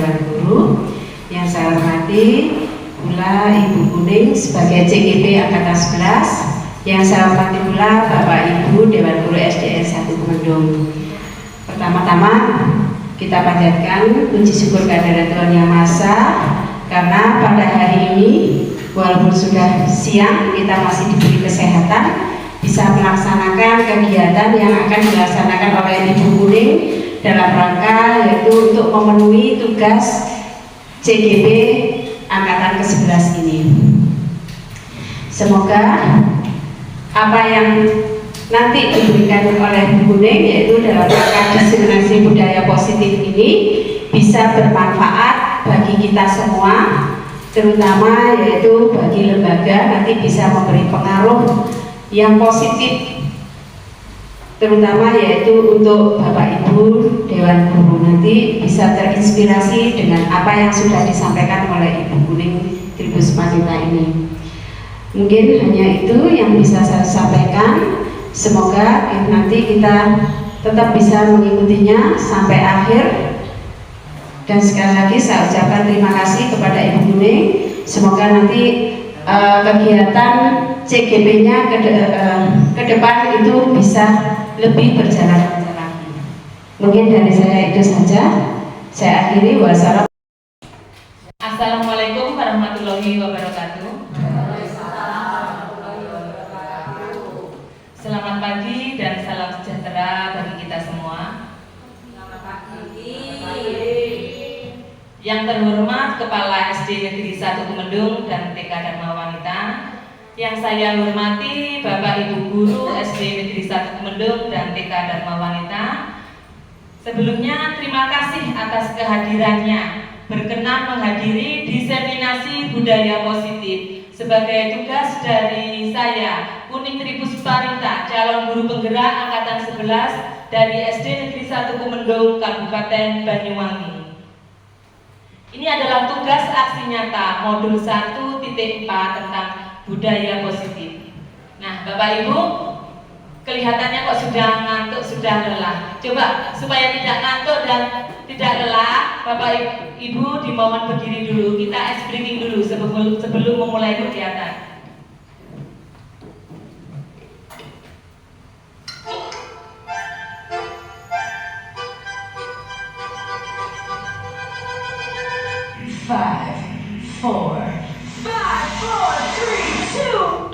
Dewan Guru. Yang saya hormati pula Ibu Kuning sebagai CGP Angkatan 11. Yang saya hormati pula Bapak Ibu Dewan Guru SDN 1 Kumendung. Pertama-tama kita panjatkan puji syukur kehadirat Tuhan Yang Maha Esa, karena pada hari ini walaupun sudah siang kita masih diberi kesehatan bisa melaksanakan kegiatan yang akan dilaksanakan oleh Ibu Kuning dalam rangka yaitu untuk memenuhi tugas CGP Angkatan ke-11 ini. Semoga apa yang nanti diberikan oleh Bu Kuning yaitu dalam rangka diseminasi budaya positif ini bisa bermanfaat bagi kita semua, terutama yaitu bagi lembaga, nanti bisa memberi pengaruh yang positif, terutama yaitu untuk Bapak Ibu Dewan Guru nanti bisa terinspirasi dengan apa yang sudah disampaikan oleh Ibu Kuning Tribus Wanita ini. Mungkin hanya itu yang bisa saya sampaikan. Semoga nanti kita tetap bisa mengikutinya sampai akhir. Dan sekali lagi saya ucapkan terima kasih kepada Ibu Kuning. Semoga nanti kegiatan CGP-nya ke depan itu bisa lebih berjalan lancar lagi. Mungkin dari saya itu saja. Saya akhiri. Wassalamualaikum. Assalamualaikum warahmatullahi wabarakatuh. Selamat pagi dan salam sejahtera bagi kita semua. Selamat pagi. Yang terhormat Kepala SD Negeri 1 Kumendung dan TK Dharma Wanita, yang saya hormati Bapak Ibu Guru SD Negeri 1 Kumendung dan TK Dharma Wanita. Sebelumnya terima kasih atas kehadirannya berkenan menghadiri diseminasi budaya positif sebagai tugas dari saya, Kuning Tribus Wanita, calon guru penggerak angkatan 11 dari SD Negeri 1 Kumendung, Kabupaten Banyuwangi. Ini adalah tugas aksi nyata modul 1.4 tentang budaya positif. Nah, Bapak Ibu, kelihatannya kok sudah ngantuk, sudah lelah. Coba supaya tidak ngantuk dan tidak lelah, Bapak Ibu di momen berdiri dulu. Kita ice breaking dulu sebelum memulai kegiatan. Five, four, 3, 2.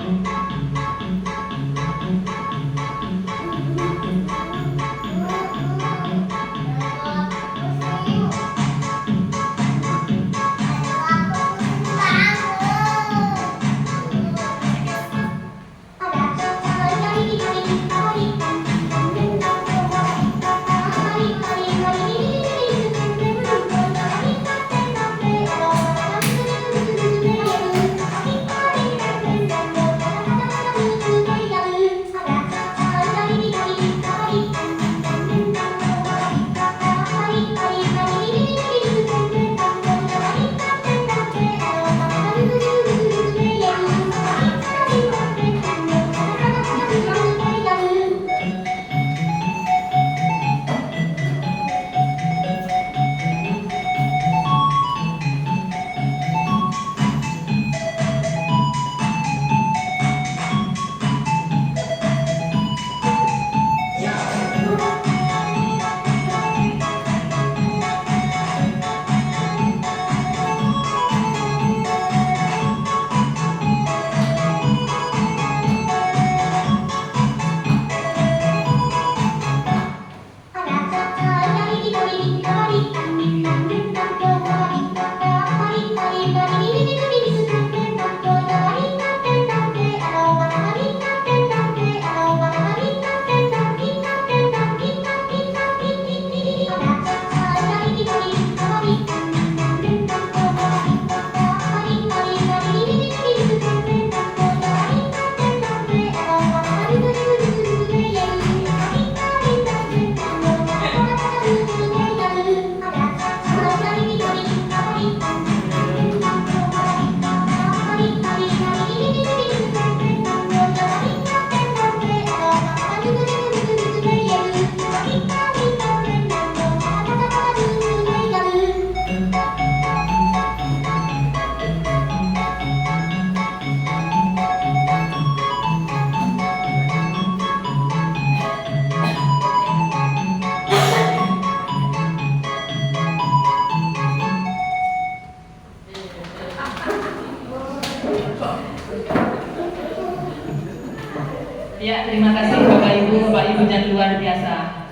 Ya, terima kasih Bapak Ibu yang luar biasa.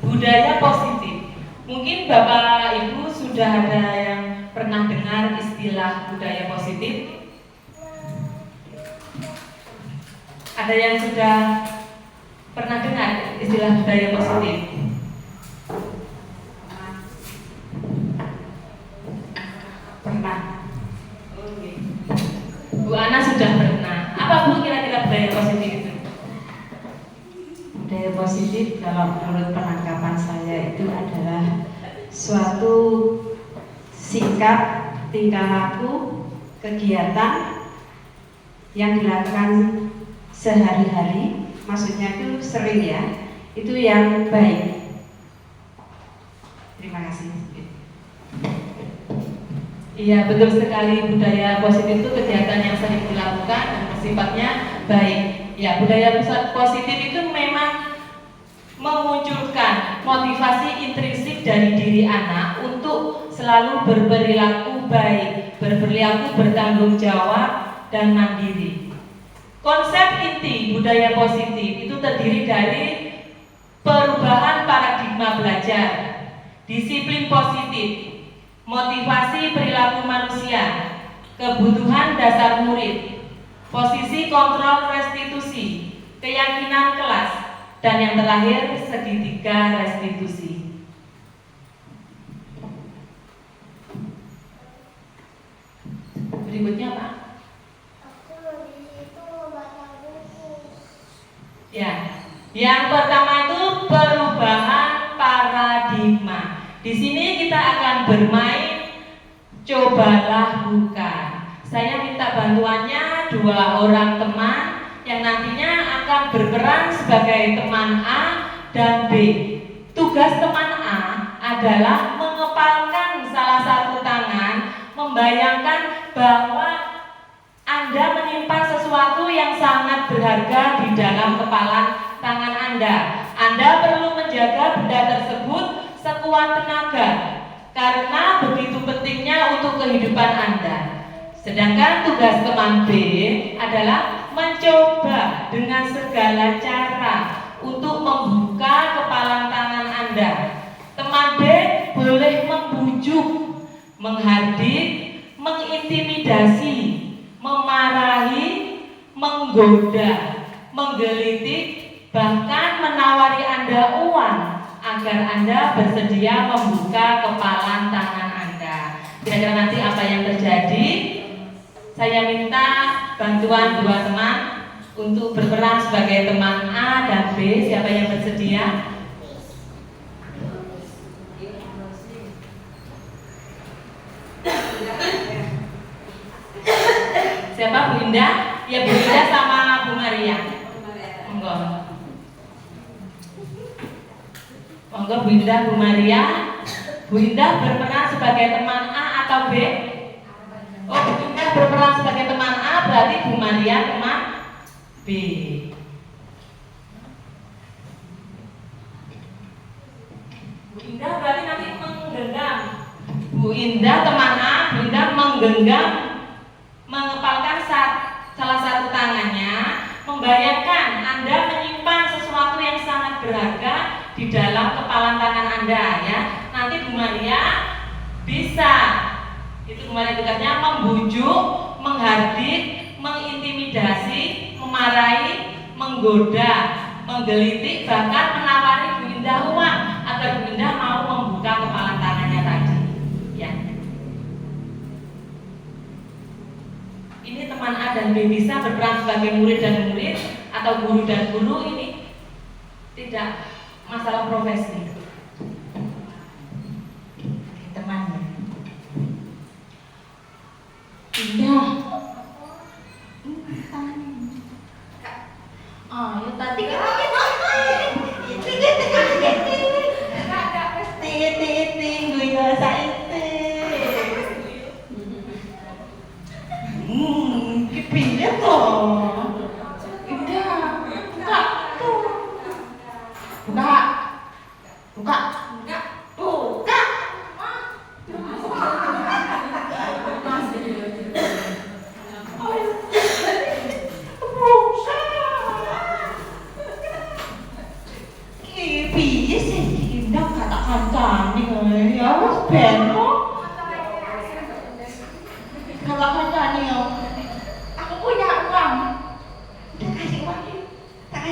Budaya positif. Mungkin Bapak Ibu sudah ada yang pernah dengar istilah budaya positif? Ada yang sudah pernah dengar istilah budaya positif? Pernah. Oke. Bu Ana sudah pernah. Apa Bu kira-kira budaya positif itu? Budaya positif kalau menurut penangkapan saya itu adalah suatu sikap, tingkah laku, kegiatan yang dilakukan sehari-hari, maksudnya itu sering ya, itu yang baik. Terima kasih. Iya, betul sekali. Budaya positif itu kegiatan yang sering dilakukan dan bersifatnya baik. Ya, budaya positif itu memang memunculkan motivasi intrinsik dari diri anak untuk selalu berperilaku baik, berperilaku bertanggung jawab dan mandiri. Konsep inti budaya positif itu terdiri dari perubahan paradigma belajar, disiplin positif, motivasi perilaku manusia, kebutuhan dasar murid, posisi kontrol restitusi, keyakinan kelas, dan yang terakhir segitiga restitusi. Berikutnya Pak. Ya, yang pertama itu perubahan paradigma. Di sini kita akan bermain cobalah bukan. Saya minta bantuannya 2 orang teman yang nantinya akan berperan sebagai teman A dan B. Tugas teman A adalah mengepalkan salah satu tangan, membayangkan bahwa Anda menyimpan sesuatu yang sangat berharga di dalam kepalan tangan Anda. Anda perlu menjaga benda tersebut sekuat tenaga karena begitu pentingnya untuk kehidupan Anda. Sedangkan tugas teman B adalah mencoba dengan segala cara untuk membuka kepalan tangan Anda. Teman B boleh membujuk, menghardik, mengintimidasi, memarahi, menggoda, menggelitik, bahkan menawari Anda uang agar Anda bersedia membuka kepalan tangan Anda. Kira-kira nanti apa yang terjadi? Saya minta bantuan 2 teman untuk berperan sebagai teman A dan B. Siapa yang bersedia? Siapa? Bu Indah? Ya, Bu Indah sama Bu Maria. Monggo. Monggo Bu Indah, Bu Maria. Bu Indah berperan sebagai teman A atau B? Oh, Bu Indah berperan sebagai teman A, berarti Bu Maria teman B. Bu Indah berarti nanti menggenggam. Bu Indah teman A, Bu Indah menggenggam, mengepalkan salah satu tangannya, membayangkan Anda menyimpan sesuatu yang sangat berharga di dalam kepalan tangan Anda ya. Nanti Bu Maria bisa, itu Bu Maria tugasnya membujuk, menghardik, mengintimidasi, memarahi, menggoda, menggelitik, bahkan menawari Bu Indah uang agar Bu Indah mau membuka kepalan tangannya tadi ya. Ini teman A dan B bisa berperan sebagai murid dan murid atau guru dan guru, ini tidak masalah profesi. Teman. Iya. Oh, ya tadi buka.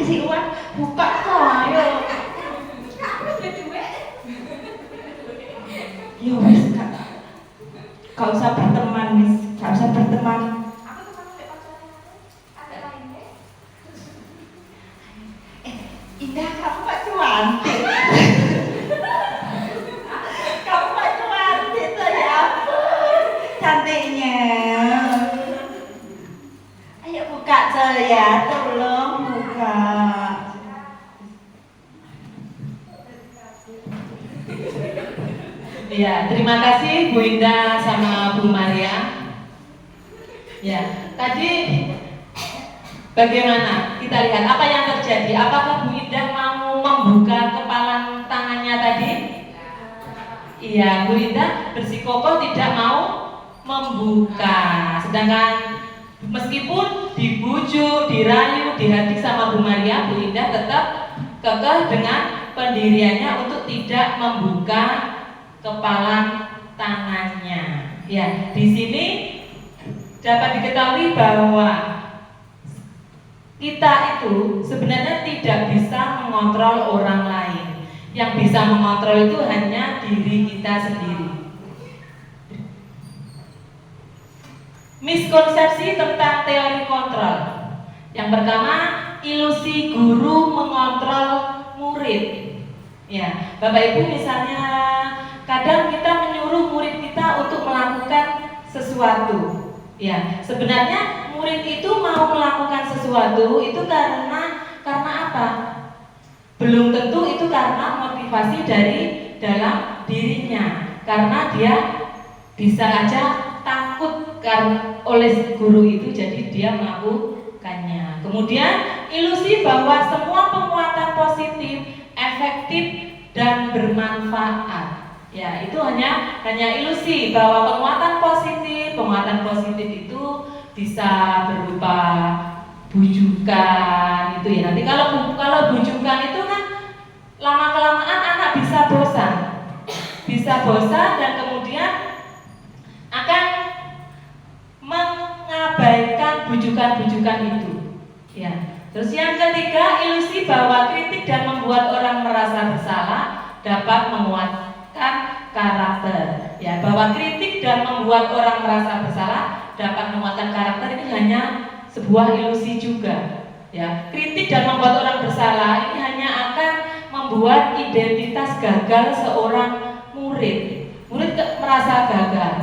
si Iwan buka kok ayo. Yo wis gak usah berteman wis, gak usah berteman. Indah, kamu kok cantik. Kamu kok cantik tuh, ya ampun, cantiknya. Ayo buka ya, tolong buka. Ya, terima kasih Bu Indah sama Bu Maria. Ya, tadi bagaimana? Kita lihat apa yang terjadi. Apakah Bu Indah mau membuka kepalan tangannya tadi? Iya, Bu Indah bersikokoh tidak mau membuka. Sedangkan meskipun dibujuk, dirayu, dihadik sama Bu Maria, Bu Indah tetap kekeh dengan pendiriannya untuk tidak membuka kepalan tangannya. Ya, di sini dapat diketahui bahwa kita itu sebenarnya tidak bisa mengontrol orang lain. Yang bisa mengontrol itu hanya diri kita sendiri. Miskonsepsi tentang teori kontrol. Yang pertama, ilusi guru mengontrol murid. Ya, Bapak Ibu misalnya kadang kita menyuruh murid kita untuk melakukan sesuatu. Ya, sebenarnya murid itu mau melakukan sesuatu itu karena apa? Belum tentu itu karena motivasi dari dalam dirinya. Karena dia bisa aja takut karena oleh guru itu, jadi dia melakukannya. Kemudian ilusi bahwa semua penguatan positif, efektif dan bermanfaat. Ya, itu hanya ilusi bahwa penguatan positif itu bisa berupa bujukan itu ya. Nanti kalau bujukan itu kan lama-kelamaan anak bisa bosan dan kemudian akan mengabaikan bujukan-bujukan itu. Ya. Terus yang ketiga, ilusi bahwa kritik dan membuat orang merasa bersalah dapat menguatkan karakter. Ya, bahwa kritik dan membuat orang merasa bersalah dapat menguatkan karakter ini hanya sebuah ilusi juga. Ya, kritik dan membuat orang bersalah ini hanya akan membuat identitas gagal seorang murid. Murid merasa gagal.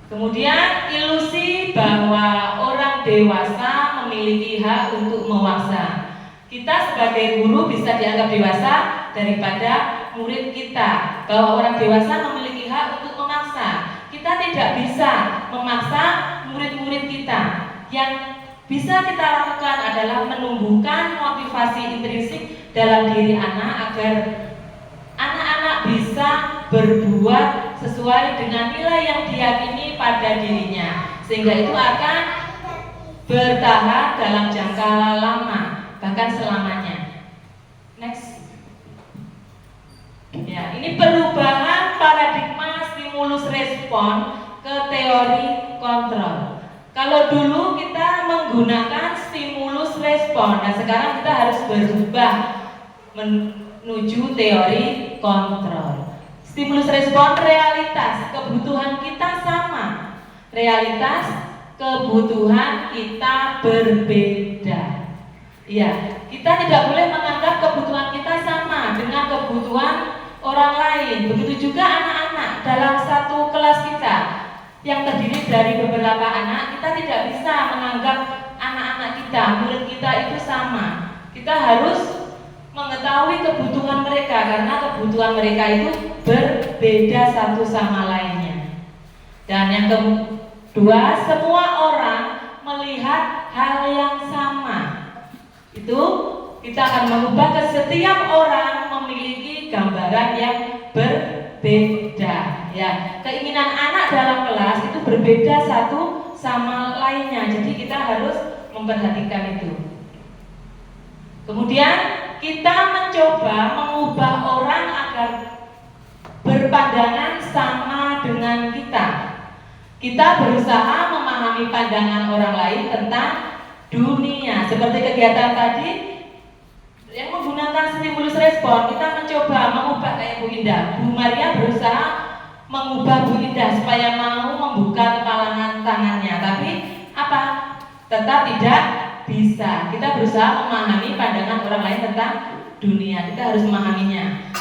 Kemudian ilusi bahwa orang dewasa memiliki hak untuk memaksa. Kita sebagai guru bisa dianggap dewasa daripada murid kita. Bahwa orang dewasa memiliki hak untuk memaksa. Kita tidak bisa memaksa murid-murid kita. Yang bisa kita lakukan adalah menumbuhkan motivasi intrinsik dalam diri anak agar anak-anak bisa berbuat sesuai dengan nilai yang diyakini pada dirinya, sehingga itu akan bertahan dalam jangka lama, bahkan selamanya. Next. Ya, ini perubahan paradigma stimulus respon ke teori kontrol. Kalau dulu kita menggunakan stimulus respon, dan sekarang kita harus berubah menuju teori kontrol. Stimulus respon realitas, kebutuhan kita sama. Realitas, kebutuhan kita berbeda. Ya, kita tidak boleh menganggap kebutuhan kita sama dengan kebutuhan orang lain. Begitu juga anak-anak dalam satu kelas kita yang terdiri dari beberapa anak, kita tidak bisa menganggap anak-anak kita, murid kita itu sama. Kita harus mengetahui kebutuhan mereka karena kebutuhan mereka itu berbeda satu sama lainnya. Dan yang kedua, semua orang melihat hal yang sama. Itu kita akan mengubah ke setiap orang memiliki gambaran yang berbeda. Ya, keinginan anak dalam kelas itu berbeda satu sama lainnya. Jadi kita harus memperhatikan itu. Kemudian kita mencoba mengubah orang agar berpandangan sama dengan kita. Kita berusaha memahami pandangan orang lain tentang dunia. Seperti kegiatan tadi yang menggunakan stimulus respon, kita mencoba mengubah kayak Bu Indah. Bu Maria berusaha mengubah Bu Indah supaya mau membuka kepala tangannya, tapi apa? Tetap tidak bisa. Kita berusaha memahami pandangan orang lain tentang dunia. Kita harus memahaminya.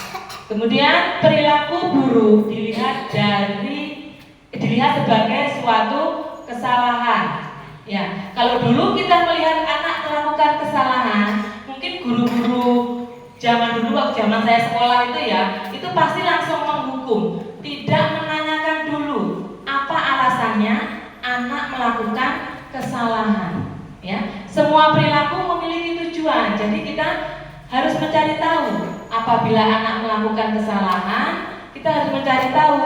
Kemudian perilaku buruk dilihat sebagai suatu kesalahan. Ya, kalau dulu kita melihat anak melakukan kesalahan, mungkin guru-guru zaman dulu waktu zaman saya sekolah itu ya, itu pasti langsung menghukum, tidak menanyakan dulu apa alasannya anak melakukan kesalahan. Ya, semua perilaku memiliki tujuan. Jadi kita harus mencari tahu. Apabila anak melakukan kesalahan, kita harus mencari tahu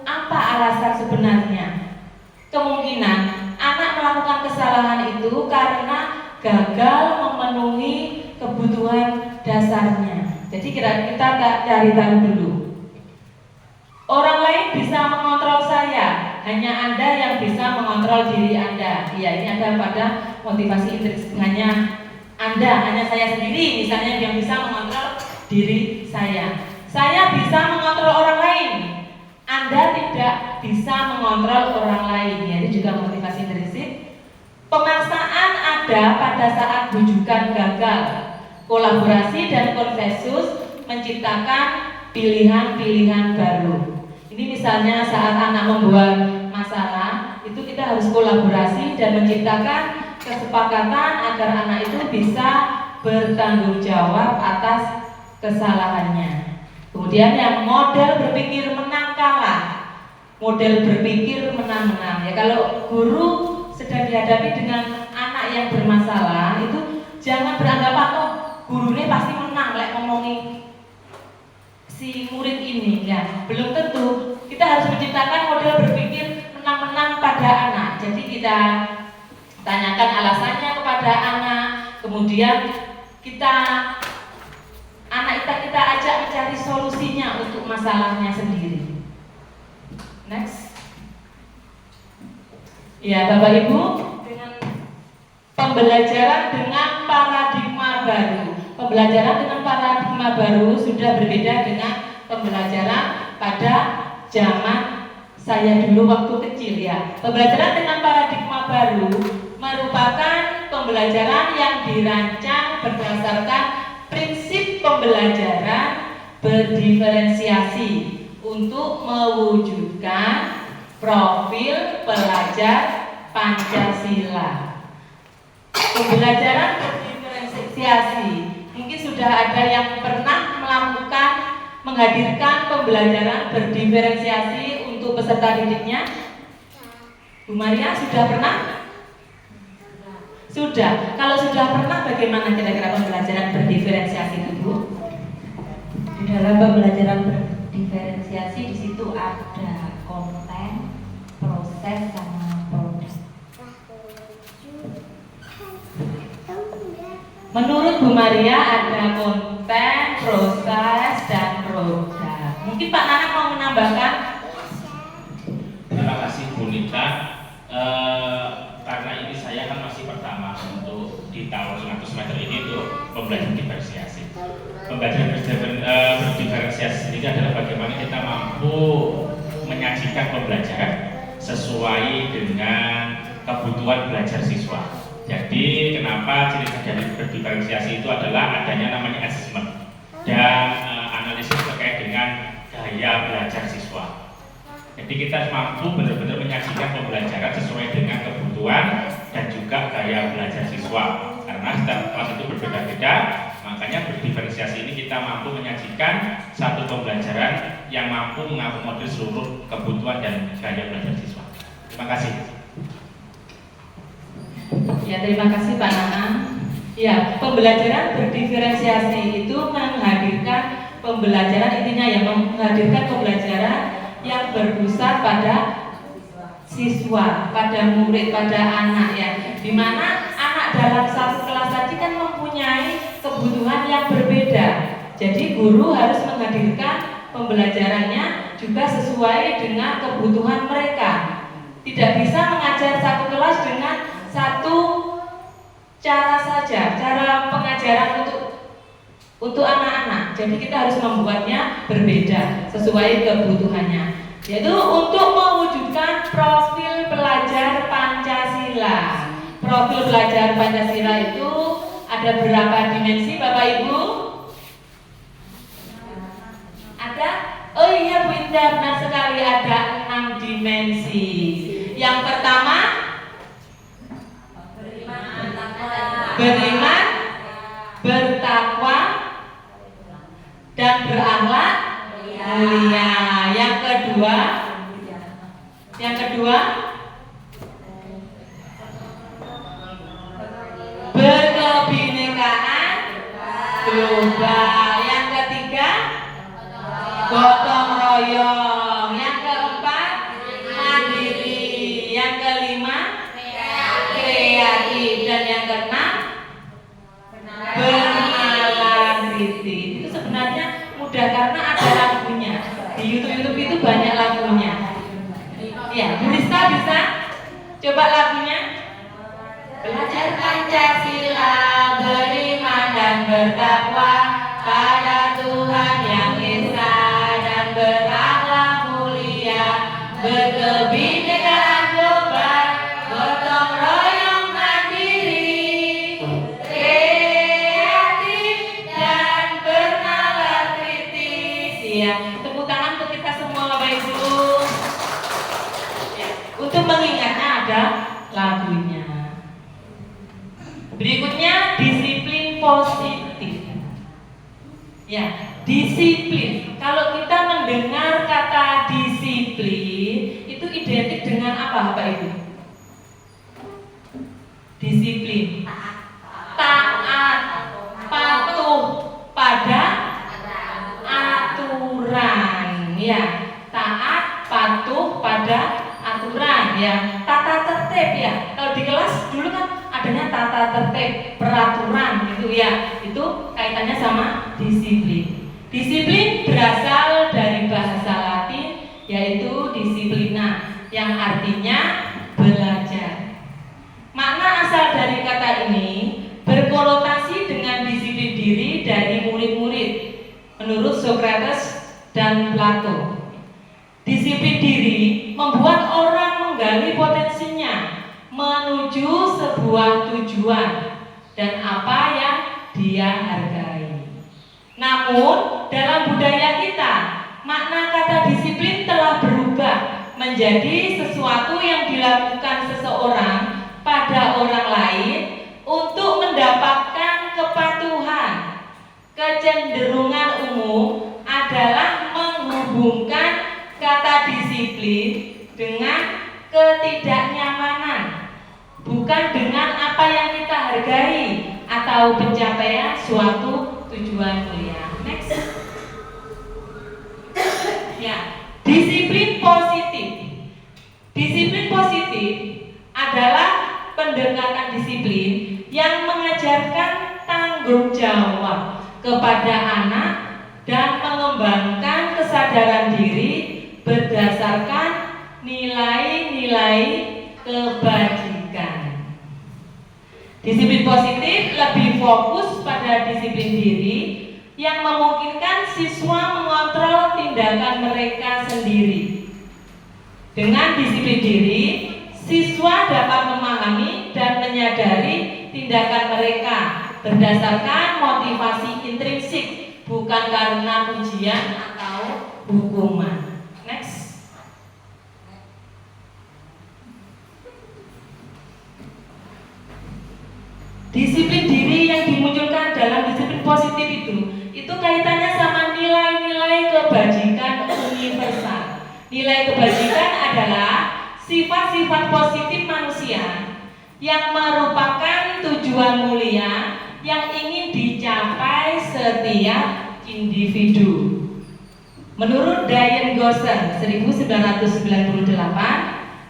apa alasan sebenarnya. Kemungkinan anak melakukan kesalahan itu karena gagal memenuhi kebutuhan dasarnya. Jadi kita cari tahu dulu. Orang lain bisa mengontrol saya, hanya Anda yang bisa mengontrol diri Anda. Ya, ini ada pada motivasi intrinsik, hanya Anda, hanya saya sendiri misalnya yang bisa mengontrol diri saya. Saya bisa mengontrol orang lain. Anda tidak bisa mengontrol orang lain. Ya, ini juga motivasi intrinsik. Pemaksaan ada pada saat bujukan gagal. Kolaborasi dan konsensus menciptakan pilihan-pilihan baru. Ini misalnya saat anak membuat masalah, itu kita harus kolaborasi dan menciptakan kesepakatan agar anak itu bisa bertanggung jawab atas kesalahannya. Kemudian yang model berpikir menang kalah, model berpikir menang-menang. Ya, kalau guru sedang dihadapi dengan anak yang bermasalah, itu jangan beranggapan oh gurunya pasti menang, like ngomongi si murid ini. Ya, belum tentu. Kita harus menciptakan model berpikir menang-menang pada anak. Jadi kita tanyakan alasannya kepada anak, kemudian anak kita ajak mencari solusinya untuk masalahnya sendiri. Next. Ya, Bapak Ibu, dengan pembelajaran dengan paradigma baru. Pembelajaran dengan paradigma baru sudah berbeda dengan pembelajaran pada zaman saya dulu waktu kecil ya. Pembelajaran dengan paradigma baru merupakan pembelajaran yang dirancang berdasarkan prinsip pembelajaran berdiferensiasi untuk mewujudkan profil pelajar Pancasila. Pembelajaran berdiferensiasi, mungkin sudah ada yang pernah menghadirkan pembelajaran berdiferensiasi untuk peserta didiknya. Bu Maria sudah pernah? Sudah. Kalau sudah pernah, bagaimana kira-kira pembelajaran berdiferensiasi itu, Bu? Di dalam pembelajaran berdiferensiasi di situ ada konten, proses, sama produk. Menurut Bu Maria ada konten, proses, dan produk. Mungkin Pak Nanang mau menambahkan? Terima kasih Bu Nita. Karena ini saya kan masih pertama untuk di tahun 100 semester ini untuk pembelajaran diferensiasi. Pembelajaran berdiferensiasi ini adalah bagaimana kita mampu menyajikan pembelajaran sesuai dengan kebutuhan belajar siswa. Jadi kenapa ciri khas dari berdiferensiasi itu adalah adanya namanya assessment dan analisis terkait dengan gaya belajar siswa. Jadi kita mampu benar-benar menyajikan pembelajaran sesuai dengan kebutuhan dan juga gaya belajar siswa. Karena setiap kelas itu berbeda-beda, makanya berdiferensiasi ini kita mampu menyajikan satu pembelajaran yang mampu mengakomodir seluruh kebutuhan dan gaya belajar siswa. Terima kasih. Ya, terima kasih Pak Nanang. Ya, pembelajaran berdiferensiasi itu menghadirkan pembelajaran, intinya ya menghadirkan pembelajaran yang berpusat pada siswa, pada murid, pada anak ya. Dimana anak dalam satu kelas tadi kan mempunyai kebutuhan yang berbeda. Jadi guru harus menghadirkan pembelajarannya juga sesuai dengan kebutuhan mereka. Tidak bisa mengajar satu kelas dengan satu cara pengajaran untuk anak-anak. Jadi kita harus membuatnya berbeda sesuai kebutuhannya. Yaitu untuk mewujudkan profil pelajar Pancasila. Profil pelajar Pancasila itu ada berapa dimensi, Bapak Ibu? Ada? Oh iya Bu Indah, benar sekali, ada 6 dimensi. Yang pertama, beriman, bertakwa, dan berakhlak mulia. Yang kedua, berkebinekaan global. Yang ketiga, gotong royong. Yang keempat, mandiri. Yang kelima, kreatif. Dan yang keenam, bernalar kritis. Itu sebenarnya mudah karena ada lagunya. Di YouTube itu banyak lagunya. Ya, Bu Rista bisa coba lagunya. Belajar Pancasila, beriman dan bertakwa pada Tuhan yang Esa dan berakhlak mulia, berkebinekaan global, gotong royong mandiri, kreatif dan bernalar kritis. Ya, tepuk tangan untuk kita semua Bapak Ibu. Ya, untuk mengingatnya ada lagunya. Berikutnya disiplin positif. Ya, disiplin. Kalau kita mendengar kata disiplin, itu identik dengan apa, Bapak Ibu? Disiplin. Taat, patuh pada aturan. Ya, taat, patuh pada aturan. Ya, tata tertib ya. Kalau di kelas dulu kan adanya tata tertib, peraturan gitu ya. Itu kaitannya sama disiplin. Disiplin berasal dari bahasa Latin yaitu disiplina yang artinya belajar. Makna asal dari kata ini berkonotasi dengan disiplin diri dari murid-murid menurut Socrates dan Plato. Disiplin diri membuat orang menggali potensinya menuju sebuah tujuan dan apa yang dia hargai. Namun dalam budaya kita, makna kata disiplin telah berubah menjadi sesuatu yang dilakukan seseorang pada orang lain untuk mendapatkan kepatuhan. Kecenderungan umum adalah menghubungkan kata disiplin dengan ketidaknyamanan, bukan dengan apa yang kita hargai atau pencapaian suatu tujuan mulia. Next. Ya, disiplin positif. Disiplin positif adalah pendekatan disiplin yang mengajarkan tanggung jawab kepada anak dan mengembangkan kesadaran diri berdasarkan nilai-nilai kebajikan. Disiplin positif lebih fokus pada disiplin diri yang memungkinkan siswa mengontrol tindakan mereka sendiri. Dengan disiplin diri, siswa dapat memahami dan menyadari tindakan mereka berdasarkan motivasi intrinsik, bukan karena pujian atau hukuman. Next. Disiplin diri yang dimunculkan dalam disiplin positif itu kaitannya sama nilai-nilai kebajikan universal. Nilai kebajikan adalah sifat-sifat positif manusia yang merupakan tujuan mulia yang ingin dicapai setiap individu. Menurut Diane Gosser 1998,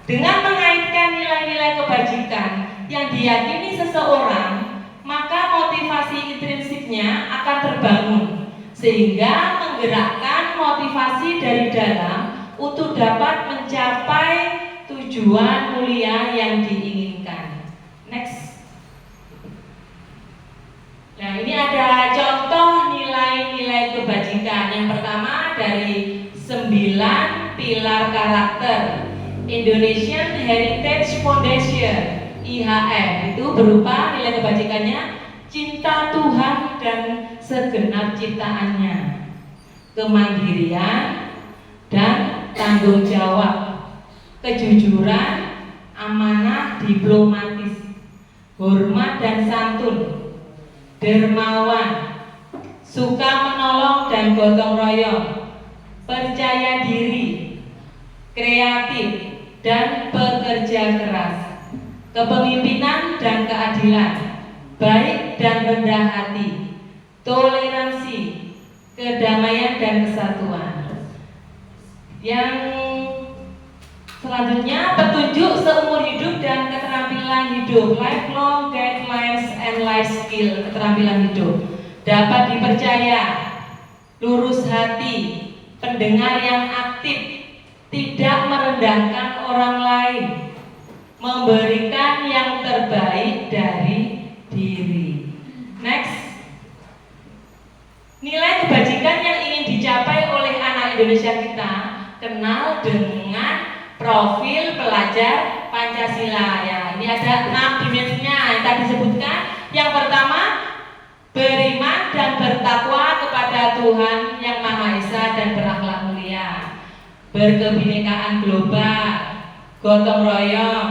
dengan mengaitkan nilai-nilai kebajikan yang diyakini seseorang, maka motivasi intrinsiknya akan terbangun sehingga menggerakkan motivasi dari dalam untuk dapat mencapai tujuan mulia yang diinginkan. Next. dari 9 pilar karakter Indonesian Heritage Foundation IHF. Itu berupa nilai kebajikannya cinta Tuhan dan segenap ciptaannya, kemandirian dan tanggung jawab, kejujuran, amanah diplomatis, hormat dan santun, dermawan, suka menolong dan gotong royong, percaya diri, kreatif dan pekerja keras, kepemimpinan dan keadilan, baik dan rendah hati, toleransi, kedamaian dan kesatuan. Yang selanjutnya, petunjuk seumur hidup dan keterampilan hidup, lifelong guidelines and life skill, keterampilan hidup, dapat dipercaya, lurus hati, pendengar yang aktif, tidak merendahkan orang lain, memberikan yang terbaik dari diri. Next. Nilai kebajikan yang ingin dicapai oleh anak Indonesia kita, kenal dengan profil pelajar Pancasila. Ya, ini ada 6 dimensinya yang tadi disebutkan. Yang pertama, beriman dan bertakwa kepada Tuhan Yang Maha Esa dan berakhlak mulia, berkebinekaan global, gotong royong,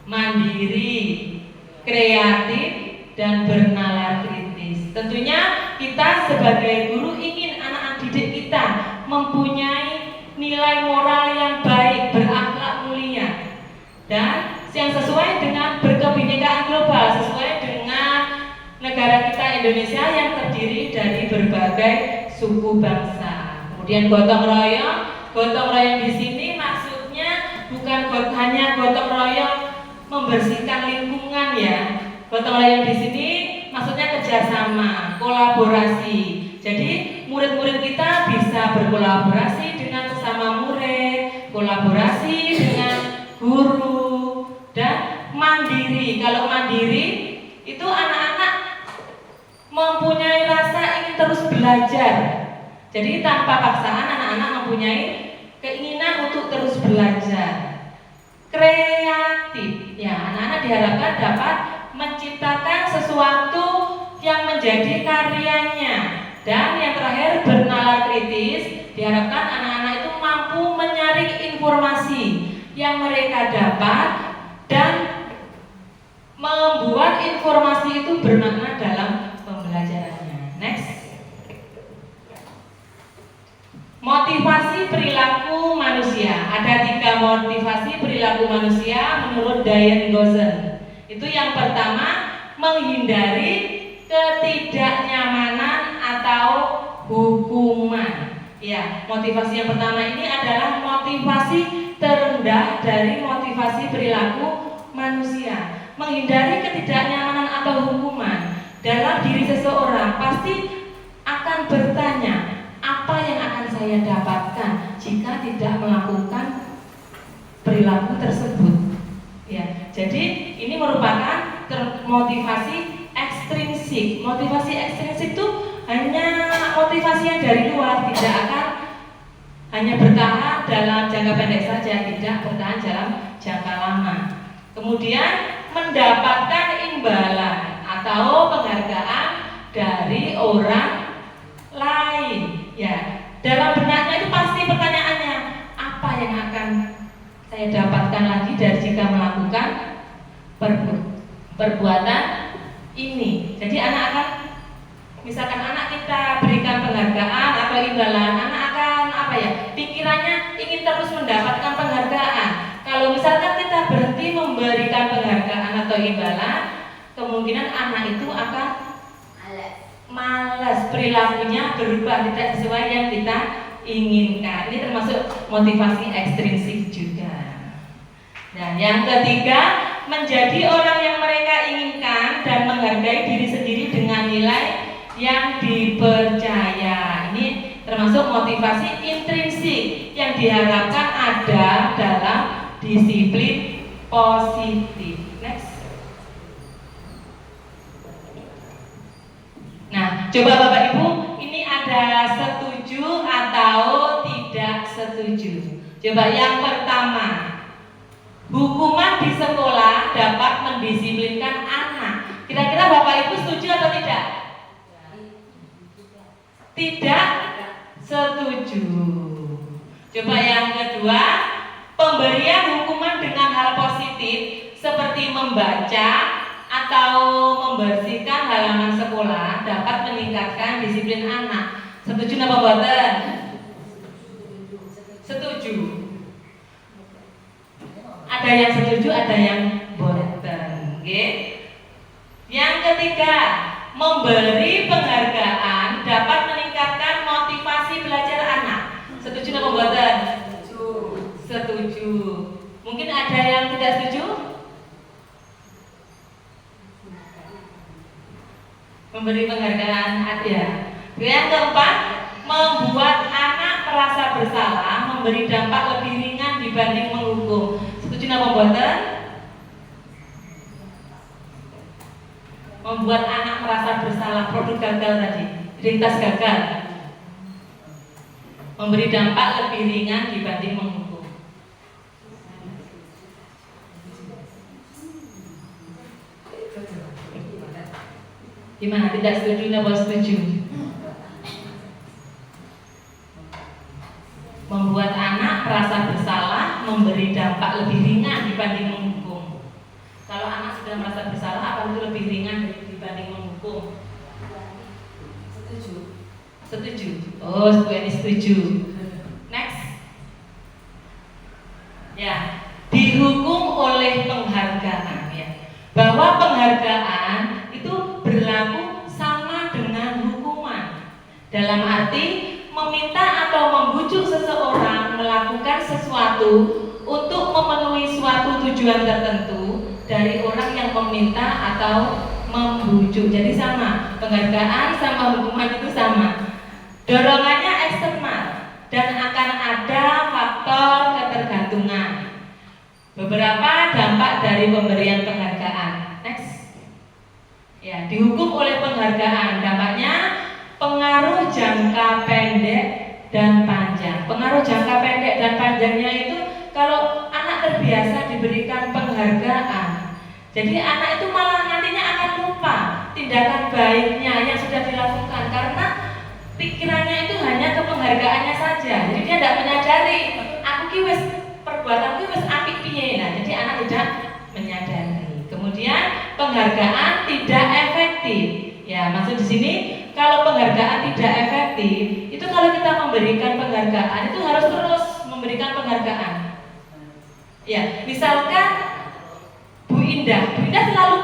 mandiri, kreatif, dan bernalar kritis. Tentunya kita sebagai guru ingin anak-anak didik kita mempunyai nilai moral yang baik, berakhlak mulia, dan yang sesuai dengan berkebinekaan global, sesuai dengan negara kita Indonesia yang terdiri dari berbagai suku bangsa. Kemudian gotong royong di sini maksudnya bukan hanya gotong royong membersihkan lingkungan ya. Gotong royong di sini maksudnya kerjasama, kolaborasi. Jadi murid-murid kita bisa berkolaborasi dengan sesama murid, kolaborasi dengan guru, dan mandiri. Kalau mandiri itu anak-anak mempunyai rasa ingin terus belajar. Jadi tanpa paksaan anak-anak mempunyai keinginan untuk terus belajar. Kreatif, ya anak-anak diharapkan dapat menciptakan sesuatu yang menjadi karyanya. Dan yang terakhir, bernalar kritis, diharapkan anak-anak itu mampu menyaring informasi yang mereka dapat dan membuat informasi itu bermakna dalam pembelajarannya. Next. Motivasi perilaku manusia. Ada 3 motivasi perilaku manusia menurut Diane Goshen. Itu yang pertama, menghindari ketidaknyamanan atau hukuman. Ya, motivasi yang pertama ini adalah motivasi terendah dari motivasi perilaku manusia. Menghindari ketidaknyamanan atau hukuman dalam diri seseorang pasti akan bertanya, apa yang akan saya dapatkan jika tidak melakukan perilaku tersebut. Ya, jadi ini merupakan motivasi ekstrinsik. Motivasi ekstrinsik itu hanya motivasi yang dari luar, tidak akan hanya bertahan dalam jangka pendek saja, tidak bertahan dalam jangka lama. Kemudian mendapatkan imbalan atau penghargaan dari orang lain. Ya, dalam benaknya itu pasti pertanyaannya, apa yang akan saya dapatkan lagi dari jika melakukan perbuatan ini. Jadi anak akan, misalkan anak kita berikan penghargaan atau imbalan, anak akan pikirannya ingin terus mendapatkan penghargaan. Kalau misalkan kita berhenti memberikan penghargaan atau imbalan, kemungkinan anak itu akan malas, perilakunya berubah, tidak sesuai yang kita inginkan. Ini termasuk motivasi ekstrinsik juga. Dan yang ketiga, menjadi orang yang mereka inginkan dan menghargai diri sendiri dengan nilai yang dipercaya. Ini termasuk motivasi intrinsik yang diharapkan ada dalam disiplin positif. Next. Nah, coba Bapak Ibu, ini ada setuju atau setuju. Coba yang pertama, hukuman di sekolah dapat mendisiplinkan anak. Kira-kira Bapak Ibu setuju atau tidak? Tidak setuju. Coba yang kedua, pemberian hukuman dengan hal positif seperti membaca atau membersihkan halaman sekolah dapat meningkatkan disiplin anak. Setuju apa mboten? Setuju. Ada yang setuju, ada yang mboten. Nggih. Yang ketiga, memberi penghargaan dapat meningkatkan motivasi belajar anak. Setuju apa mboten? Setuju. Mungkin ada yang tidak setuju? Memberi penghargaan ada. Yang keempat, membuat anak merasa bersalah memberi dampak lebih ringan dibanding menghukum. Setuju apa mboten? Membuat anak merasa bersalah, produk gagal tadi, identitas gagal. Memberi dampak lebih ringan dibanding menghukum. Gimana? Tidak setuju atau setuju? Membuat anak merasa bersalah memberi dampak lebih ringan dibanding menghukum. Kalau anak sudah merasa bersalah, apa itu lebih ringan dibanding menghukum? Setuju. Setuju. Oh, ini setuju. Next. Ya, dihukum oleh penghargaan ya. Bahwa penghargaan itu berlaku sama dengan hukuman. Dalam arti meminta atau membujuk seseorang melakukan sesuatu untuk memenuhi suatu tujuan tertentu dari orang yang meminta atau membujuk. Jadi sama, penghargaan sama hukuman itu sama. Dorongannya eksternal dan akan ada faktor ketergantungan. Beberapa dampak dari pemberian penghargaan. Next. Ya, dihukum oleh penghargaan. Dampaknya pengaruh jangka pendek dan panjang. Pengaruh jangka pendek dan panjangnya itu kalau anak terbiasa diberikan penghargaan, jadi anak itu malah nantinya akan lupa tindakan baiknya yang sudah dilakukan karena pikirannya itu hanya ke penghargaannya saja. Jadi dia tidak menyadari aku ki wis perbuatanku wis apik piye. Nah, jadi anak tidak menyadari. Kemudian penghargaan tidak efektif. Ya, maksud di sini kalau penghargaan tidak efektif, itu kalau kita memberikan penghargaan itu harus terus memberikan penghargaan. Ya, misalkan Bu Indah selalu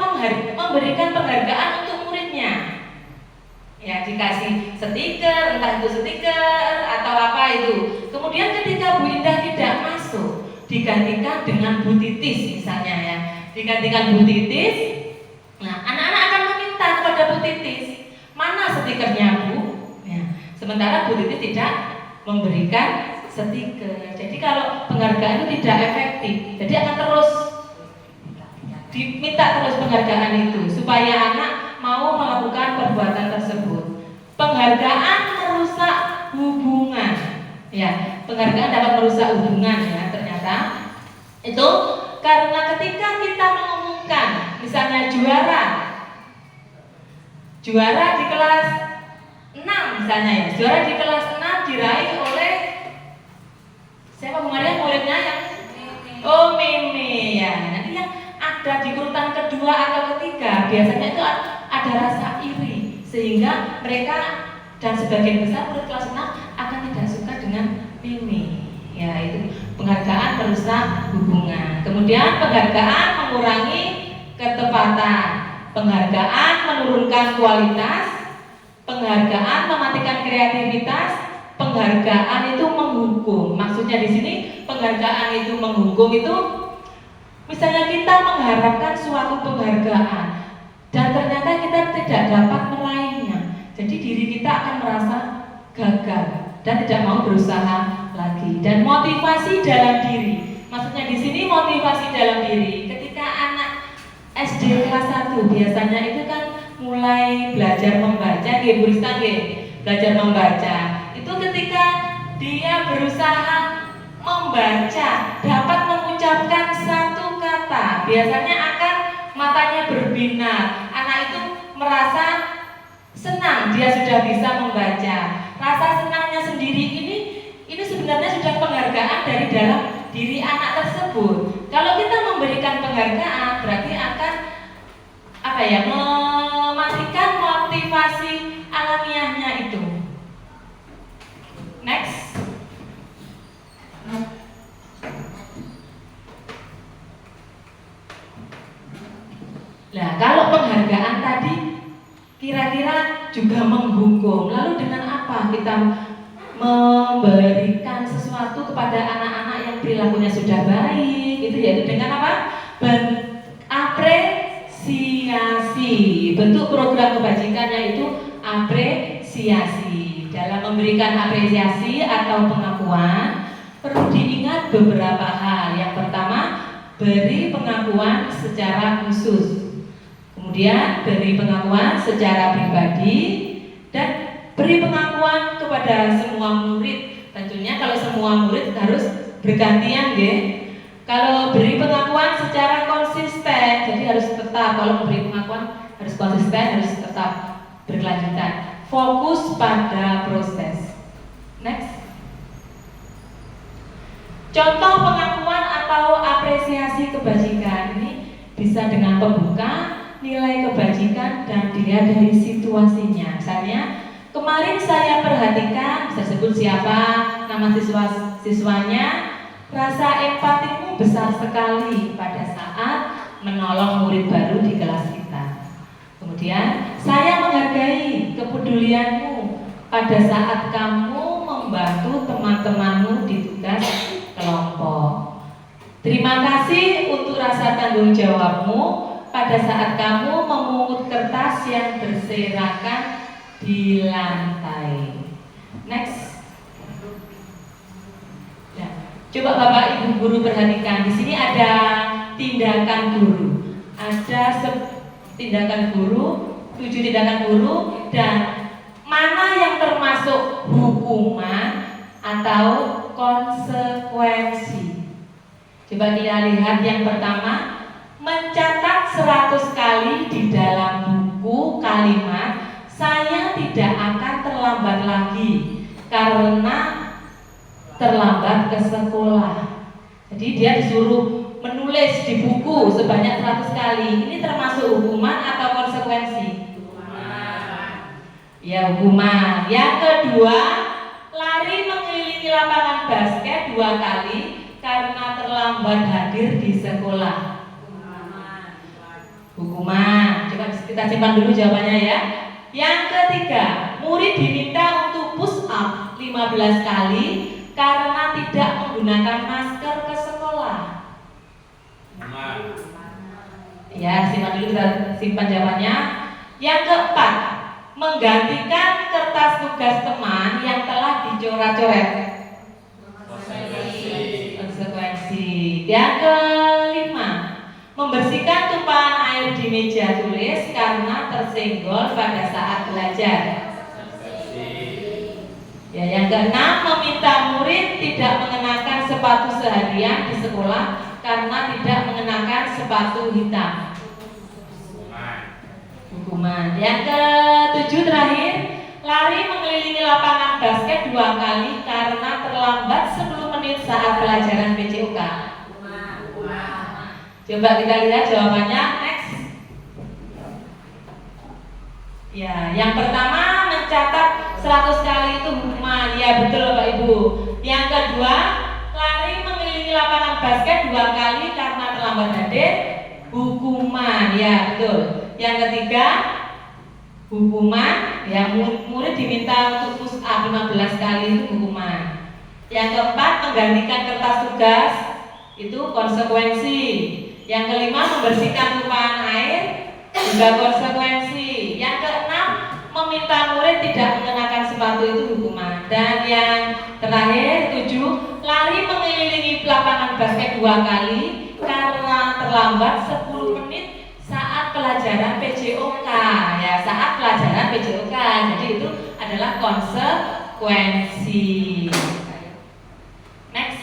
memberikan penghargaan untuk muridnya. Ya, dikasih stiker, entah itu stiker atau apa itu. Kemudian ketika Bu Indah tidak masuk, digantikan dengan Bu Titis misalnya ya. Digantikan Bu Titis. Nah, anak-anak akan meminta kepada Bu Titis, mana stikernya Bu? Ya, sementara Bu Titis tidak memberikan stiker. Jadi kalau penghargaan itu tidak efektif, jadi akan terus diminta terus penghargaan itu supaya anak mau melakukan perbuatan tersebut. Penghargaan merusak hubungan. Ya, penghargaan dapat merusak hubungan ya ternyata. Itu karena ketika kita mengumumkan misalnya juara di kelas 6 misalnya ya, juara di kelas 6 diraih oleh siapa kemarin muridnya yang Mimi ya. Nanti yang ada di urutan kedua atau ketiga biasanya itu ada rasa iri sehingga mereka dan sebagian besar murid kelas 6 akan tidak suka dengan Mimi. Ya, itu penghargaan merusak hubungan. Kemudian penghargaan mengurangi ketepatan. Penghargaan menurunkan kualitas. Penghargaan mematikan kreativitas. Penghargaan itu menghukum. Maksudnya di sini penghargaan itu menghukum itu misalnya kita mengharapkan suatu penghargaan dan ternyata kita tidak dapat meraihnya. Jadi diri kita akan merasa gagal dan tidak mau berusaha lagi. Dan motivasi dalam diri. Maksudnya di sini motivasi dalam diri. Ketika anak SD kelas 1 biasanya itu kan mulai belajar membaca, belajar membaca. Itu ketika dia berusaha membaca, dapat mengucapkan satu kata, biasanya akan matanya berbinar. Anak itu merasa senang dia sudah bisa membaca. Rasa senangnya sendiri ini sebenarnya sudah penghargaan dari dalam diri anak tersebut. Kalau kita memberikan penghargaan berarti akan mematikan motivasi alamiahnya itu. Next. Nah, kalau penghargaan tadi kira-kira juga menghukum. Lalu dengan apa kita memberikan sesuatu kepada anak-anak yang perilakunya sudah baik? Itu yaitu dengan apa? Apresiasi. Bentuk program kebajikannya itu apresiasi. Dalam memberikan apresiasi atau pengakuan perlu diingat beberapa hal. Yang pertama, beri pengakuan secara khusus. Kemudian beri pengakuan secara pribadi dan beri pengakuan kepada semua murid. Tentunya kalau semua murid harus bergantian, ya. Kalau beri pengakuan secara konsisten, jadi harus tetap, kalau memberi pengakuan harus konsisten, harus tetap berkelanjutan. Fokus pada proses. Next. Contoh pengakuan atau apresiasi kebajikan ini bisa dengan pembuka, nilai kebajikan, dan dilihat dari situasinya. Misalnya, kemarin saya perhatikan, bisa sebut siapa, nama siswanya, rasa empatimu besar sekali pada saat menolong murid baru di kelas kita. Kemudian, saya menghargai kepedulianmu pada saat kamu membantu teman-temanmu di tugas kelompok. Terima kasih untuk rasa tanggung jawabmu pada saat kamu memungut kertas yang berserakan di lantai. Next. Ya. Coba Bapak Ibu guru perhatikan, di sini ada tindakan guru. Ada tindakan guru, 7 tindakan guru, dan mana yang termasuk hukuman atau konsekuensi. Coba kita lihat yang pertama, mencatat 100 kali di dalam buku kalimat saya tidak akan terlambat lagi karena terlambat ke sekolah. Jadi dia disuruh menulis di buku sebanyak 100 kali. Ini termasuk hukuman atau konsekuensi? Hukuman. Ya, hukuman. Yang kedua, lari mengelilingi lapangan basket 2 kali karena terlambat hadir di sekolah. Hukuman. Coba kita simpan dulu jawabannya, ya. Yang ketiga, murid diminta untuk push up 15 kali karena tidak menggunakan masker ke sekolah. Ya, simpan dulu, kita simpan jawabannya. Yang keempat, menggantikan kertas tugas teman yang telah dicoret-coret. Konsekuensi. Yang kelima, membersihkan tumpahan air di meja tulis karena tersenggol pada saat belajar. Ya, yang keenam, meminta murid tidak mengenakan sepatu seharian di sekolah karena tidak mengenakan sepatu hitam. Hukuman. Yang ketujuh terakhir, lari mengelilingi lapangan basket 2 kali karena terlambat 10 menit saat pelajaran PJOK. Coba kita lihat jawabannya. Next. Ya, yang pertama mencatat 100 kali itu hukuman. Ya, betul Bapak Ibu. Yang kedua, lari mengelilingi lapangan basket 2 kali karena terlambat hadir. Hukuman. Ya, betul. Yang ketiga, hukuman. Ya, murid diminta untuk push up 15 kali itu hukuman. Yang keempat, menggantikan kertas tugas itu konsekuensi. Yang kelima, membersihkan tumpahan air juga konsekuensi. Yang keenam, meminta murid tidak mengenakan sepatu itu hukuman. Dan yang terakhir 7, lari mengelilingi lapangan basket 2 kali karena terlambat 10 menit saat pelajaran PJOK. Ya, saat pelajaran PJOK. Jadi itu adalah konsekuensi. Next.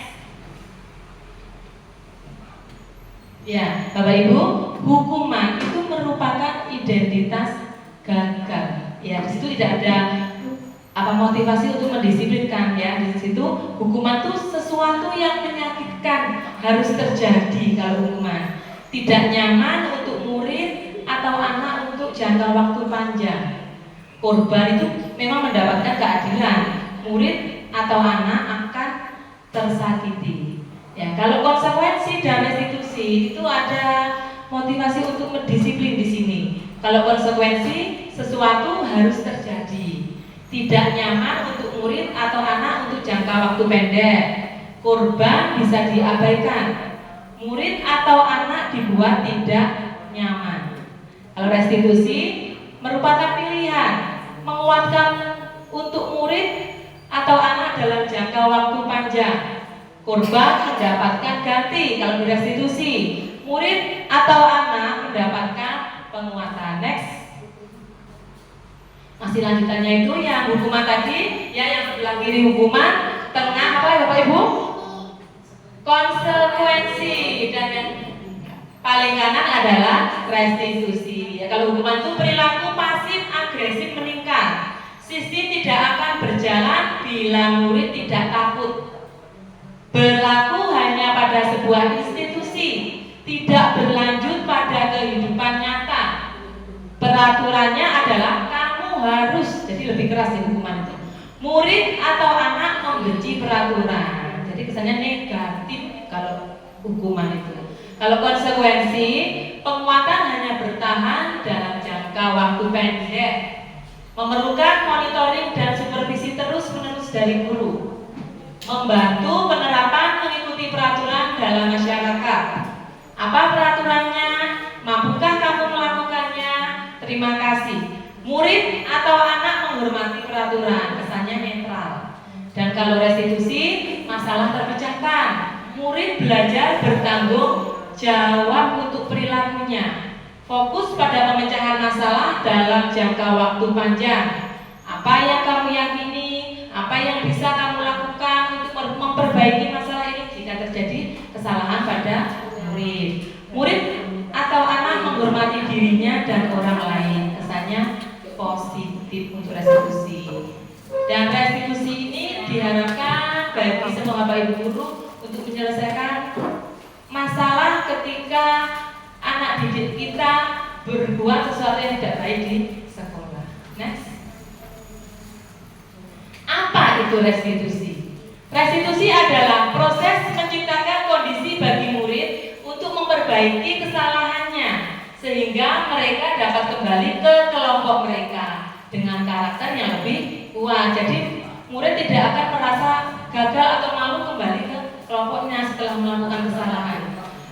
Ibu, hukuman itu merupakan identitas gagal. Ya, di situ tidak ada motivasi untuk mendisiplinkan ya. Di situ hukuman itu sesuatu yang menyakitkan harus terjadi kalau hukuman. Tidak nyaman untuk murid atau anak untuk jangka waktu panjang. Korban itu memang mendapatkan keadilan. Murid atau anak akan tersakiti. Ya, kalau konsekuensi dan restitusi itu ada motivasi untuk mendisiplin di sini. Kalau konsekuensi sesuatu harus terjadi. Tidak nyaman untuk murid atau anak untuk jangka waktu pendek. Korban bisa diabaikan. Murid atau anak dibuat tidak nyaman. Kalau restitusi merupakan pilihan menguatkan untuk murid atau anak dalam jangka waktu panjang. Korban mendapatkan ganti kalau direstitusi. Murid atau anak mendapatkan penguatan. Next. Masih lanjutannya itu yang hukuman tadi, ya yang sebelah kiri hukuman, tengah apa ya Bapak Ibu? Konsekuensi, dan yang paling kanan adalah restitusi. Ya, kalau hukuman itu perilaku pasif agresif meningkat. Sistem tidak akan berjalan bila murid tidak takut. Berlaku hanya pada sebuah institusi, tidak berlanjut pada kehidupan nyata. Peraturannya adalah harus, jadi lebih keras di hukuman itu. Murid atau anak membenci peraturan, jadi kesannya negatif kalau hukuman itu. Kalau konsekuensi, penguatan hanya bertahan dalam jangka waktu pendek, memerlukan monitoring dan supervisi terus-menerus dari guru, membantu penerapan mengikuti peraturan dalam masyarakat. Apa peraturannya? Mampukah kamu melakukannya? Terima kasih. Murid atau anak menghormati peraturan, kesannya netral. Dan kalau restitusi, masalah terpecahkan. Murid belajar bertanggung jawab untuk perilakunya. Fokus pada pemecahan masalah dalam jangka waktu panjang. Apa yang kamu yakini, apa yang bisa kamu lakukan untuk memperbaiki masalah ini jika terjadi kesalahan pada murid. Murid atau anak menghormati dirinya dan orang lain, kesannya positif untuk restitusi. Dan restitusi ini diharapkan bagi semua Bapak Ibu guru untuk menyelesaikan masalah ketika anak didik kita berbuat sesuatu yang tidak baik di sekolah. Next. Apa itu restitusi? Restitusi adalah proses menciptakan kondisi bagi murid untuk memperbaiki kesalahannya sehingga mereka dapat kembali ke kelompok mereka dengan karakter yang lebih kuat. Jadi murid tidak akan merasa gagal atau malu kembali ke kelompoknya setelah melakukan kesalahan.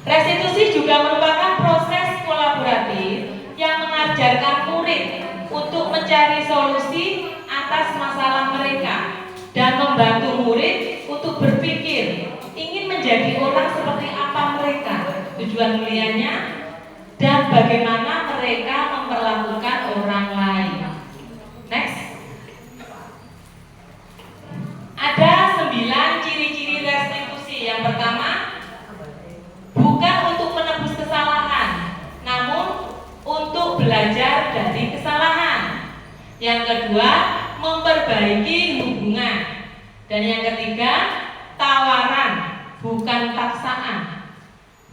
Restitusi juga merupakan proses kolaboratif yang mengajarkan murid untuk mencari solusi atas masalah mereka dan membantu murid untuk berpikir ingin menjadi orang seperti apa mereka, tujuan mulianya, dan bagaimana mereka memperlakukan orang lain. Next. Ada 9 ciri-ciri restitusi. Yang pertama, bukan untuk menebus kesalahan, namun untuk belajar dari kesalahan. Yang kedua, memperbaiki hubungan. Dan yang ketiga, tawaran, bukan paksaan.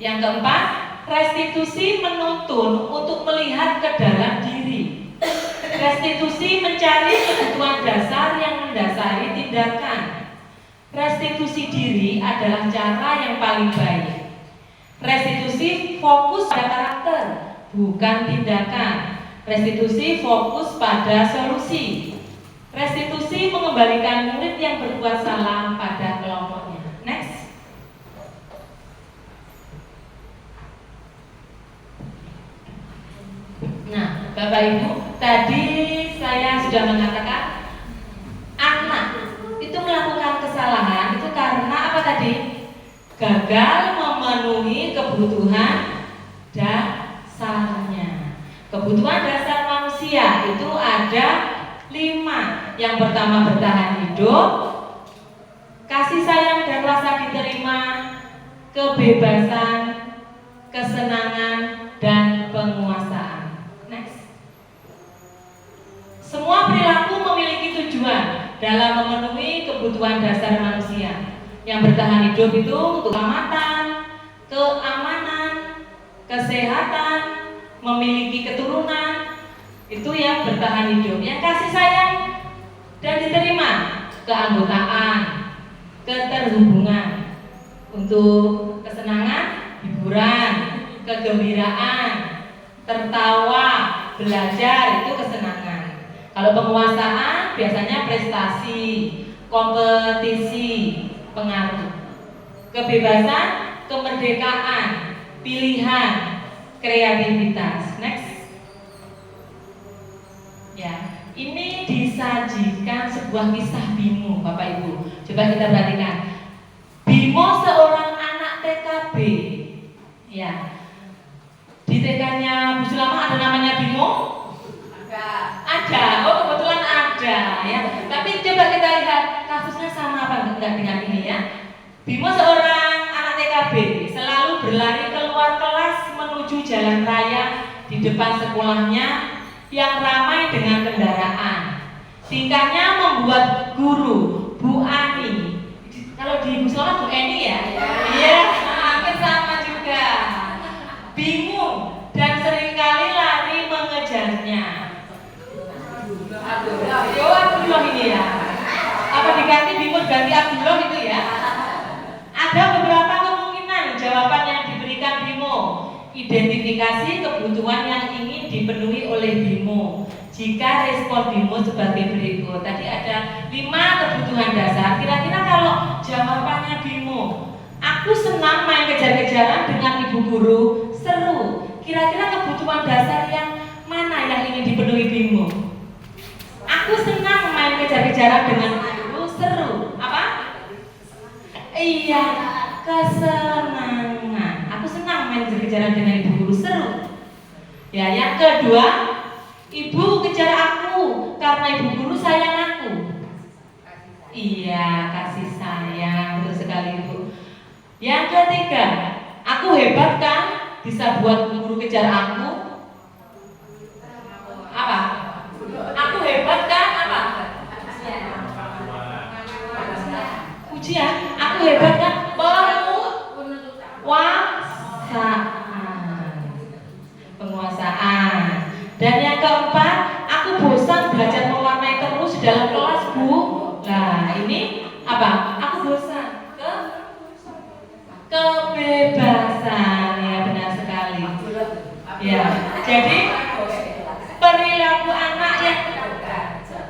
Yang keempat, restitusi menuntun untuk melihat ke dalam diri. Restitusi mencari kebutuhan dasar yang mendasari tindakan. Restitusi diri adalah cara yang paling baik. Restitusi fokus pada karakter, bukan tindakan. Restitusi fokus pada solusi. Restitusi mengembalikan murid yang berbuat salah pada kelompoknya. Next. Nah, Bapak Ibu, tadi saya sudah mengatakan anak itu melakukan kesalahan itu karena apa tadi? Gagal memenuhi kebutuhan dasarnya. Kebutuhan dasar manusia itu ada 5. Yang pertama bertahan hidup, kasih sayang dan rasa diterima, kebebasan, kesenangan, dan penguasaan. Next. Semua perilaku memiliki tujuan dalam memenuhi kebutuhan dasar manusia. Yang bertahan hidup itu untuk keselamatan, keamanan, kesehatan, memiliki keturunan, itu yang bertahan hidup. Yang kasih sayang dan diterima, keanggotaan, keterhubungan, untuk kesenangan, hiburan, kegembiraan, tertawa, belajar, itu kesenangan. Kalau penguasaan biasanya prestasi, kompetisi, pengaruh. Kebebasan, kemerdekaan, pilihan, kreativitas. Next. Ya, ini disajikan sebuah kisah Bimo, Bapak Ibu. Coba kita perhatikan. Bimo seorang anak TKB. Ya. Di TK-nya Bu Sulama ada namanya Bimo? Ada. Oh, kebetulan ada ya. Tapi coba kita lihat kasusnya sama apa enggak dengan ini ya. Bimo seorang anak TKB selalu berlari keluar kelas menuju jalan raya di depan sekolahnya yang ramai dengan kendaraan. Tingkahnya membuat guru Bu Ani, kalau di Bu Sulama Bu Eni ya? Iya, hampir sama juga. Bingung dan seringkali lari mengejarnya. Yo, Abdullah ini ya. Apa diganti Bimo ganti Abdullah itu ya? Ada beberapa kemungkinan jawaban yang diberikan Bimo. Identifikasi kebutuhan yang ingin dipenuhi oleh Bimo. Jika respon Bimo sebagai berikut. Tadi ada 5 kebutuhan dasar. Kira-kira kalau jawabannya Bimo, aku senang main kejar-kejaran dengan ibu guru, seru. Kira-kira kebutuhan dasar yang mana yang ingin dipenuhi Bimo? Aku senang main kejar-kejaran dengan ibu, seru. Apa? Iya, kesenangan. Aku senang main kejar-kejaran dengan ibu guru, seru. Ya, yang kedua, ibu kejar aku karena ibu guru sayang aku. Iya, kasih sayang, betul sekali Ibu. Yang ketiga, aku hebat kan, bisa buat guru kejar aku. Apa? Aku hebat kan, apa? Ujian, aku hebat kan, penguasaan. Dan yang keempat, aku bosan belajar mewarnai terus di dalam kelas Bu. Nah ini apa? Aku bosan. Kebebasan, ya benar sekali. Ya, jadi perilaku anak yang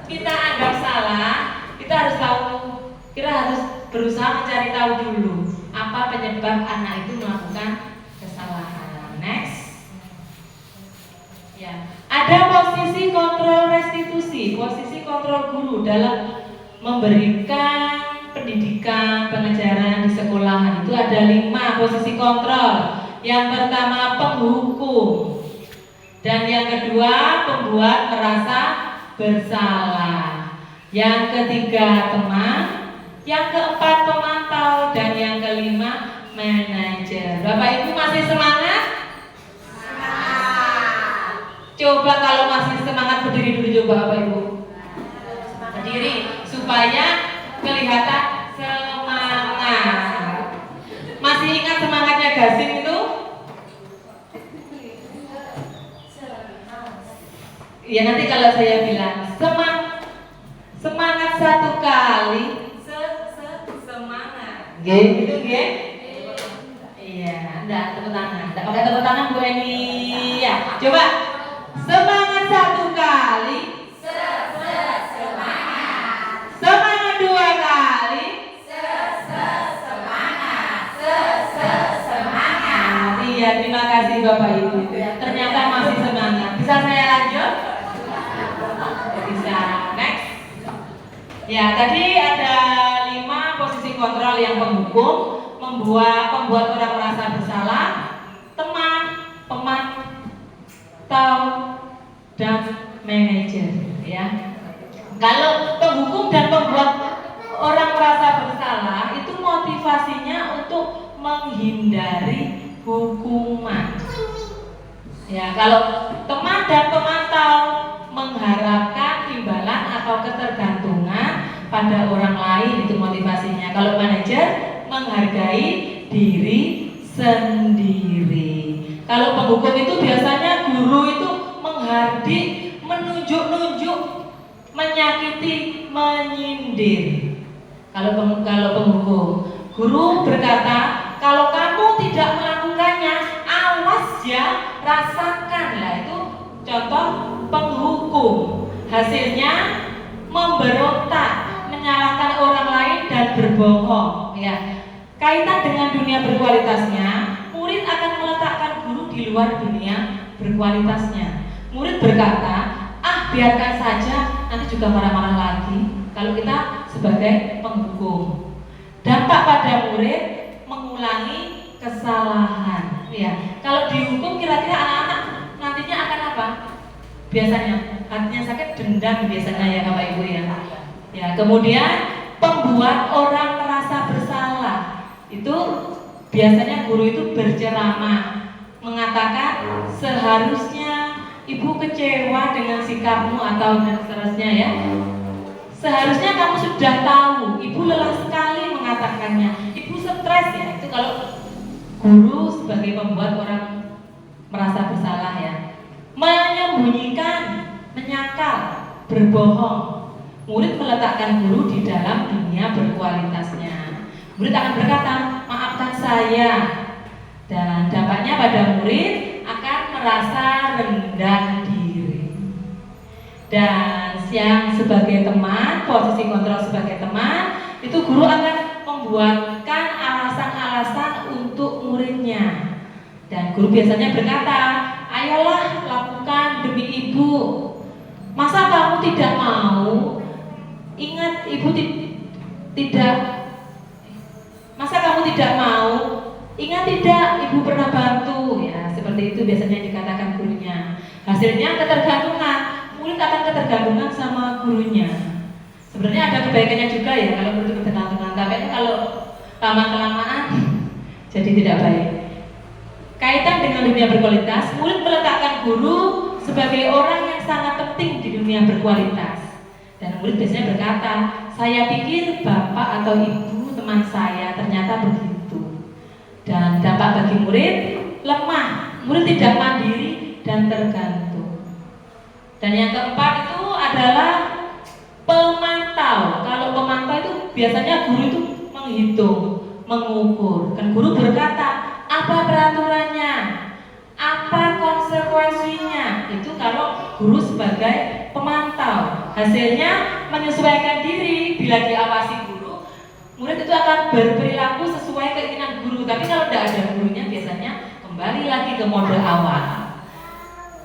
kita anggap salah, kita harus tahu, kita harus berusaha mencari tahu dulu apa penyebab anak itu melakukan kesalahan. Next. Ya, ada posisi kontrol restitusi, posisi kontrol guru dalam memberikan pendidikan, pengajaran di sekolahan. Itu ada 5 posisi kontrol. Yang pertama penghukum, dan yang kedua pembuat merasa bersalah. Yang ketiga teman, yang keempat pemantau, dan yang kelima manajer. Bapak Ibu masih semangat? Coba kalau masih semangat berdiri dulu, coba Bapak Ibu berdiri supaya kelihatan semangat. Masih ingat semangatnya Gasim itu? Ya nanti kalau saya bilang semangat 1 kali semangat. Gitu nggih? Iya, enggak tepuk tangan. Enggak pakai tepuk tangan Bu Eni. Ya, coba. Semangat 1 kali. Semangat. Semangat 2 kali. Semangat. Iya, terima kasih Bapak Ibu. Ternyata masih semangat. Bisa saya lanjut? Bisa. Next. Ya, tadi ada 5 posisi kontrol yang penghukum, membuat orang merasa bersalah, teman, pemantau, dan manajer. Ya, kalau penghukum dan pembuat orang merasa bersalah itu motivasinya untuk menghindari hukuman. Ya, kalau teman dan pemantau mengharapkan imbalan atau ketergantungan pada orang lain, itu motivasinya. Kalau manajer menghargai diri sendiri. Kalau penghukum itu biasanya guru itu menghardik, menunjuk-nunjuk, menyakiti, menyindir. Kalau penghukum, guru berkata, kalau kamu tidak melakukannya, awas ya, rasakan. Lah itu contoh penghukum. Hasilnya memberontak, menyalahkan orang lain dan berbohong. Ya, kaitan dengan dunia berkualitasnya, murid akan meletakkan guru di luar dunia berkualitasnya. Murid berkata, biarkan saja, nanti juga marah-marah lagi. Kalau kita sebagai penghukum, dampak pada murid mengulangi kesalahan. Ya, kalau dihukum kira-kira anak-anak nantinya akan apa? Biasanya hatinya sakit, dendam biasanya ya Bapak Ibu ya. Ya, kemudian pembuat orang merasa bersalah. Itu biasanya guru itu berceramah mengatakan seharusnya ibu kecewa dengan sikapmu atau dan seterusnya ya. Seharusnya kamu sudah tahu, ibu lelah sekali mengatakannya, ibu stres ya. Itu kalau guru sebagai pembuat orang merasa bersalah ya. Menyembunyikan, menyangkal, berbohong. Murid meletakkan guru di dalam dunia berkualitasnya. Murid akan berkata, maafkan saya. Dan dampaknya pada murid akan merasa rendah diri. Dan yang sebagai teman, posisi kontrol sebagai teman, itu guru akan membuatkan alasan-alasan untuk muridnya. Dan guru biasanya berkata, ayolah lakukan demi ibu. Masa kamu tidak mau? Ingat ibu tidak. Masa kamu tidak mau? Ingat tidak, ibu pernah bantu. Ya, seperti itu biasanya dikatakan gurunya. Hasilnya ketergantungan. Murid akan ketergantungan sama gurunya. Sebenarnya ada kebaikannya juga ya kalau murid ketergantungan. Tapi kalau lama-kelamaan jadi tidak baik. Kaitan dengan dunia berkualitas, murid meletakkan guru sebagai orang yang sangat penting di dunia berkualitas. Dan murid biasanya berkata, saya pikir bapak atau ibu teman saya, ternyata begitu. Dan dampak bagi murid, lemah. Murid tidak mandiri dan tergantung. Dan yang keempat itu adalah pemantau. Kalau pemantau itu biasanya guru itu menghitung, mengukur. Dan guru berkata, apa peraturannya? Apa konsekuensinya? Itu kalau guru sebagai pemantau. Hasilnya menyesuaikan diri. Bila diawasi guru, murid itu akan berperilaku sesuai keinginan guru. Tapi kalau tidak ada gurunya, biasanya kembali lagi ke mode awal.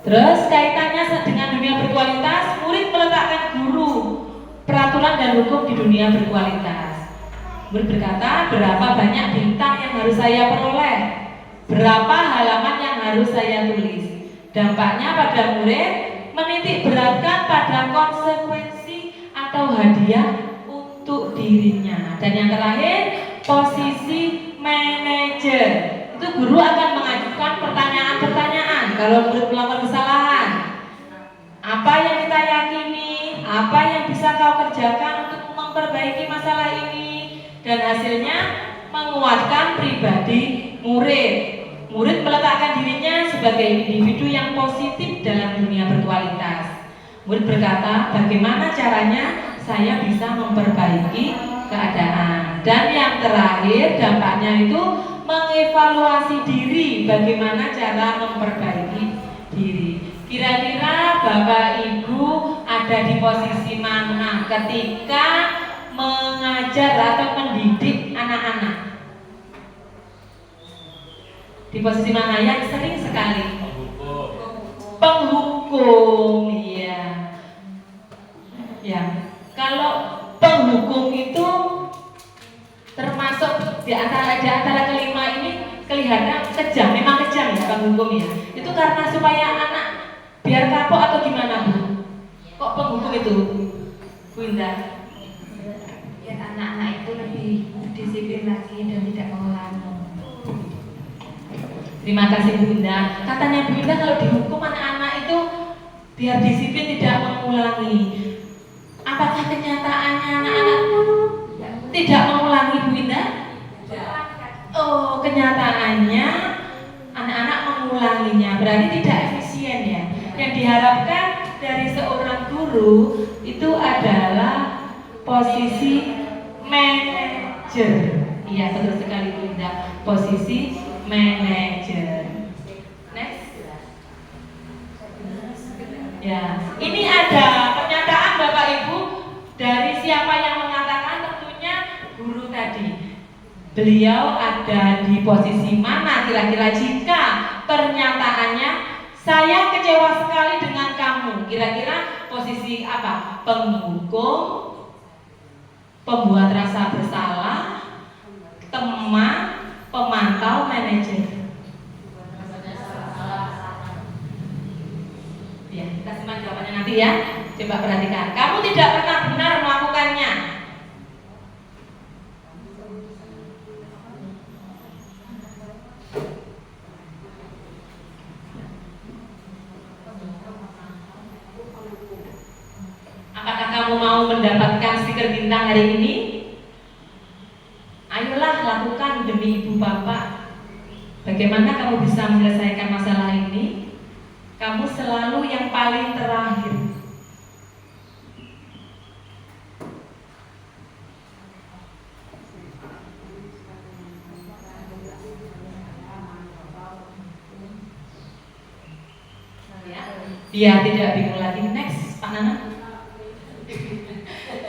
Terus kaitannya dengan dunia berkualitas, murid meletakkan guru, peraturan dan hukum di dunia berkualitas. Murid berkata, berapa banyak bintang yang harus saya peroleh, berapa halaman yang harus saya tulis. Dampaknya pada murid menitik beratkan pada konsekuensi atau hadiah untuk dirinya. Dan yang terakhir, posisi manajer. Itu guru akan mengajukan pertanyaan-pertanyaan kalau murid melakukan kesalahan. Apa yang kita yakini? Apa yang bisa kau kerjakan untuk memperbaiki masalah ini? Dan hasilnya menguatkan pribadi murid. Murid meletakkan dirinya sebagai individu yang positif dalam dunia berkualitas. Murid berkata, bagaimana caranya saya bisa memperbaiki keadaan. Dan yang terakhir, dampaknya itu mengevaluasi diri, bagaimana cara memperbaiki diri. Kira-kira Bapak Ibu ada di posisi mana ketika mengajar atau mendidik anak-anak? Di posisi mana yang sering sekali? Penghukum, iya. Ya, kalau penghukum itu termasuk di antara kelima ini kelihatan kejam, memang kejam ya penghukum ya. Itu karena supaya anak biar kapok atau gimana Bu? Kok penghukum itu, Bu Indah? Biar anak-anak itu lebih disiplin lagi dan tidak mengulangi. Terima kasih Bu Indah. Katanya Bu Indah kalau dihukum anak-anak itu biar disiplin tidak mengulangi. Apakah kenyataannya anak-anak tidak mengulangi Bu Indah? Oh, kenyataannya anak-anak mengulanginya, berarti tidak efisien ya. Yang diharapkan dari seorang guru itu adalah posisi manajer. Iya, betul sekali Bu Indah. Posisi manajer. Next. Ya, ini ada pernyataan Bapak Ibu dari siapa yang mengatakan, tentunya guru tadi. Beliau ada di posisi mana kira-kira jika pernyataannya saya kecewa sekali dengan kamu, kira-kira posisi apa? Penghukum, pembuat rasa bersalah, teman, pemantau, manajer. Ya, kita simak jawabannya nanti ya. Coba perhatikan. Kamu tidak pernah benar melakukannya. Apakah kamu mau mendapatkan stiker bintang hari ini? Ayolah lakukan demi ibu bapak. Bagaimana kamu bisa menyelesaikan masalah ini? Kamu selalu yang paling terakhir. Ya, biar tidak bingung lagi. Next, Pak Nana.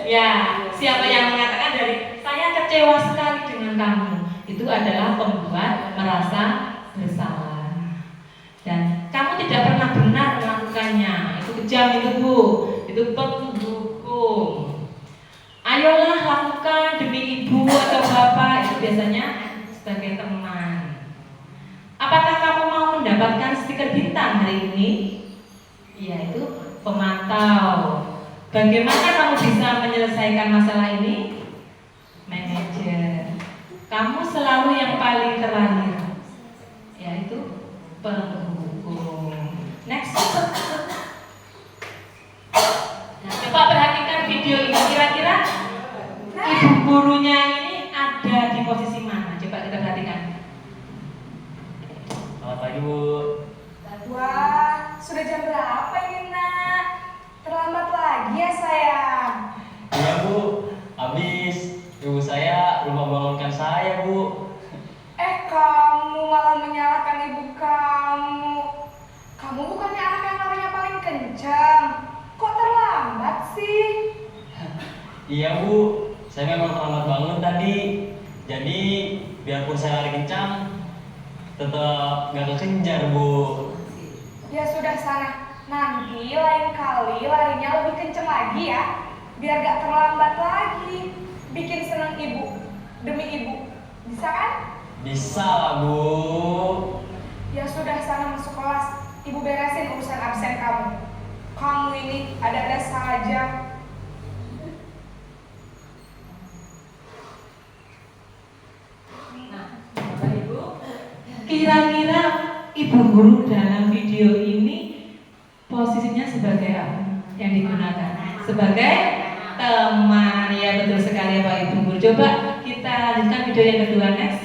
Ya, siapa yang mengatakan dari saya kecewa sekali dengan kamu, itu adalah pembuat merasa bersalah. Dan kamu tidak pernah benar melakukannya. Itu kejam itu Bu. Itu penghukum. Ayolah lakukan demi ibu atau bapak. Itu biasanya sebagai teman. Apakah kamu mau mendapatkan stiker bintang hari ini? Iya, itu pemantau. Bagaimana kamu bisa menyelesaikan masalah ini? Manajer. Kamu selalu yang paling terakhir. Yaitu penghukum. Next. Nah, coba perhatikan video ini. Kira-kira ibu gurunya ini ada di posisi mana? Coba kita perhatikan. Selamat pagi Bu. Wah, sudah jam berapa ini nak? Terlambat lagi ya sayang. Iya Bu, habis ibu saya lupa bangunkan saya Bu. Kamu malah menyalahkan ibu kamu. Kamu bukannya anak yang larinya paling kencang. Kok terlambat sih? Iya Bu, saya memang terlambat bangun tadi. Jadi biarpun saya lari kencang, tetap gak kekejar Bu. Ya sudah sana. Nanti lain kali larinya lebih kenceng lagi ya. Biar gak terlambat lagi. Bikin senang ibu demi ibu. Bisa kan? Bisa lah Bu. Ya sudah sana masuk kelas. Ibu beresin urusan absen kamu. Kamu ini ada-ada saja. Nah, Bapak Ibu, kira-kira ibu guru dalam video ini posisinya sebagai apa yang digunakan? Sebagai teman. Ya betul sekali ya Pak Ibu Guru. Coba kita lanjutkan video yang kedua. Next.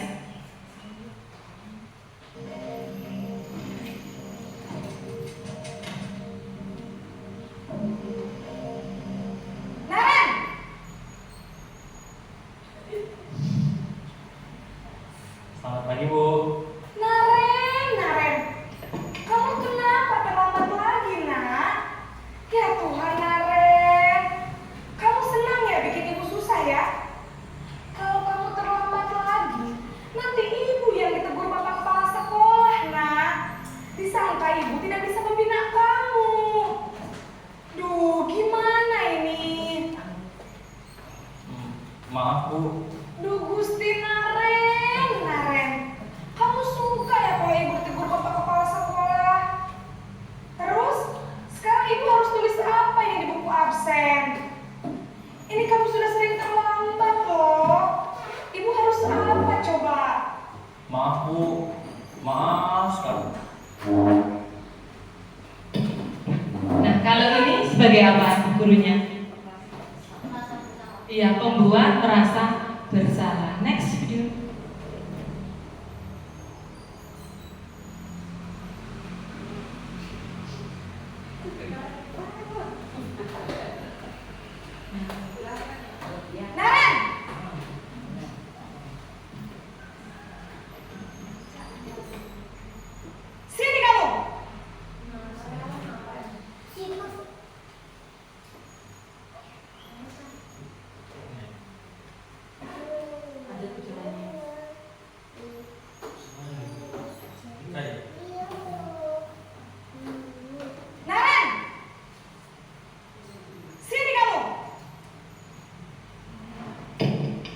Naren! Selamat pagi Bu. Naren, kamu kenapa terlambat lagi nak? Ya Tuhan Naren, kamu senang ya bikin ibu susah ya? Kalau kamu terlambat lagi, nanti ibu yang ditegur bapak kepala sekolah nak. Disangka ibu tidak bisa membina kamu. Duh, gimana ini? Maaf Bu. Duh Gusti Naren, kamu suka ya kalau ibu tegur bapak kepala sekolah? Terus, sekarang ibu harus tulis apa ini di buku absen? Ini kamu sudah sering terlambat loh. Ibu harus apa coba? Maaf Bu. Maaf. apa gurunya? Iya, pembuat merasa bersalah. Next video. Naren! Sini kamu! Naren! Sini kamu!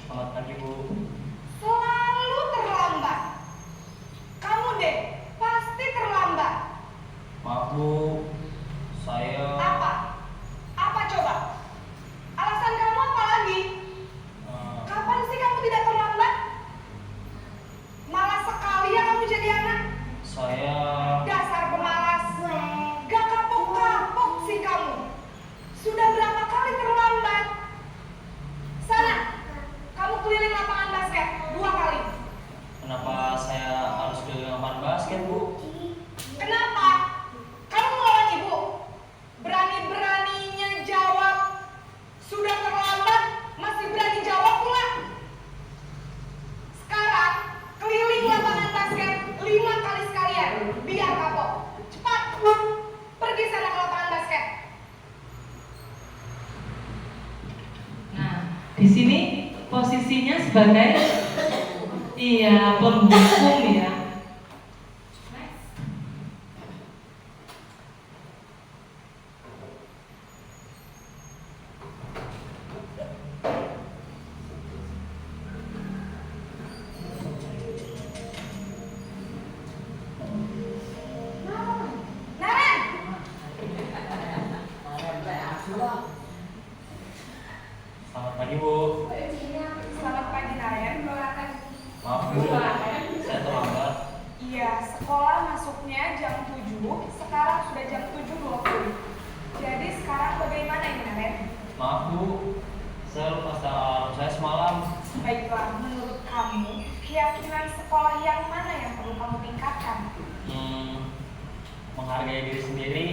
Selamat pagi, Bu. Selalu terlambat. Kamu deh, pasti terlambat. Maaf, Bu. Saya Apa? Apa coba? Alasan kamu apa lagi? eh, Kapan sih kamu tidak terlambat? Malas sekali ya kamu jadi anak. saya Dasar pemalas. Gak kapok-kapok sih kamu. Sudah berapa kali terlambat? Sana, kamu keliling lapangan basket 2 kali. kenapa saya harus keliling lapangan basket, Bu? Kenapa? Kamu melawan ibu. Berani-beraninya jawab. Sudah terlambat, masih berani jawab pula. Sekarang, keliling lapangan basket 5 kali sekalian. Biar kapok. Cepat. Pergi sana ke lapangan basket. Nah, di sini posisinya sebagai penghukum ya. Naren! Selamat pagi, Bu. Selamat pagi, Naren. Maaf, Bu. Saya terlambat. Iya, sekolah masuknya jam 7, sekarang sudah jam 7.20. Jadi sekarang bagaimana ini, Naren? Maaf, Bu. Saya lupa setel alarm saya semalam. Baiklah, menurut kamu, keyakinan sekolah yang mana yang perlu kamu tingkatkan? Menghargai diri sendiri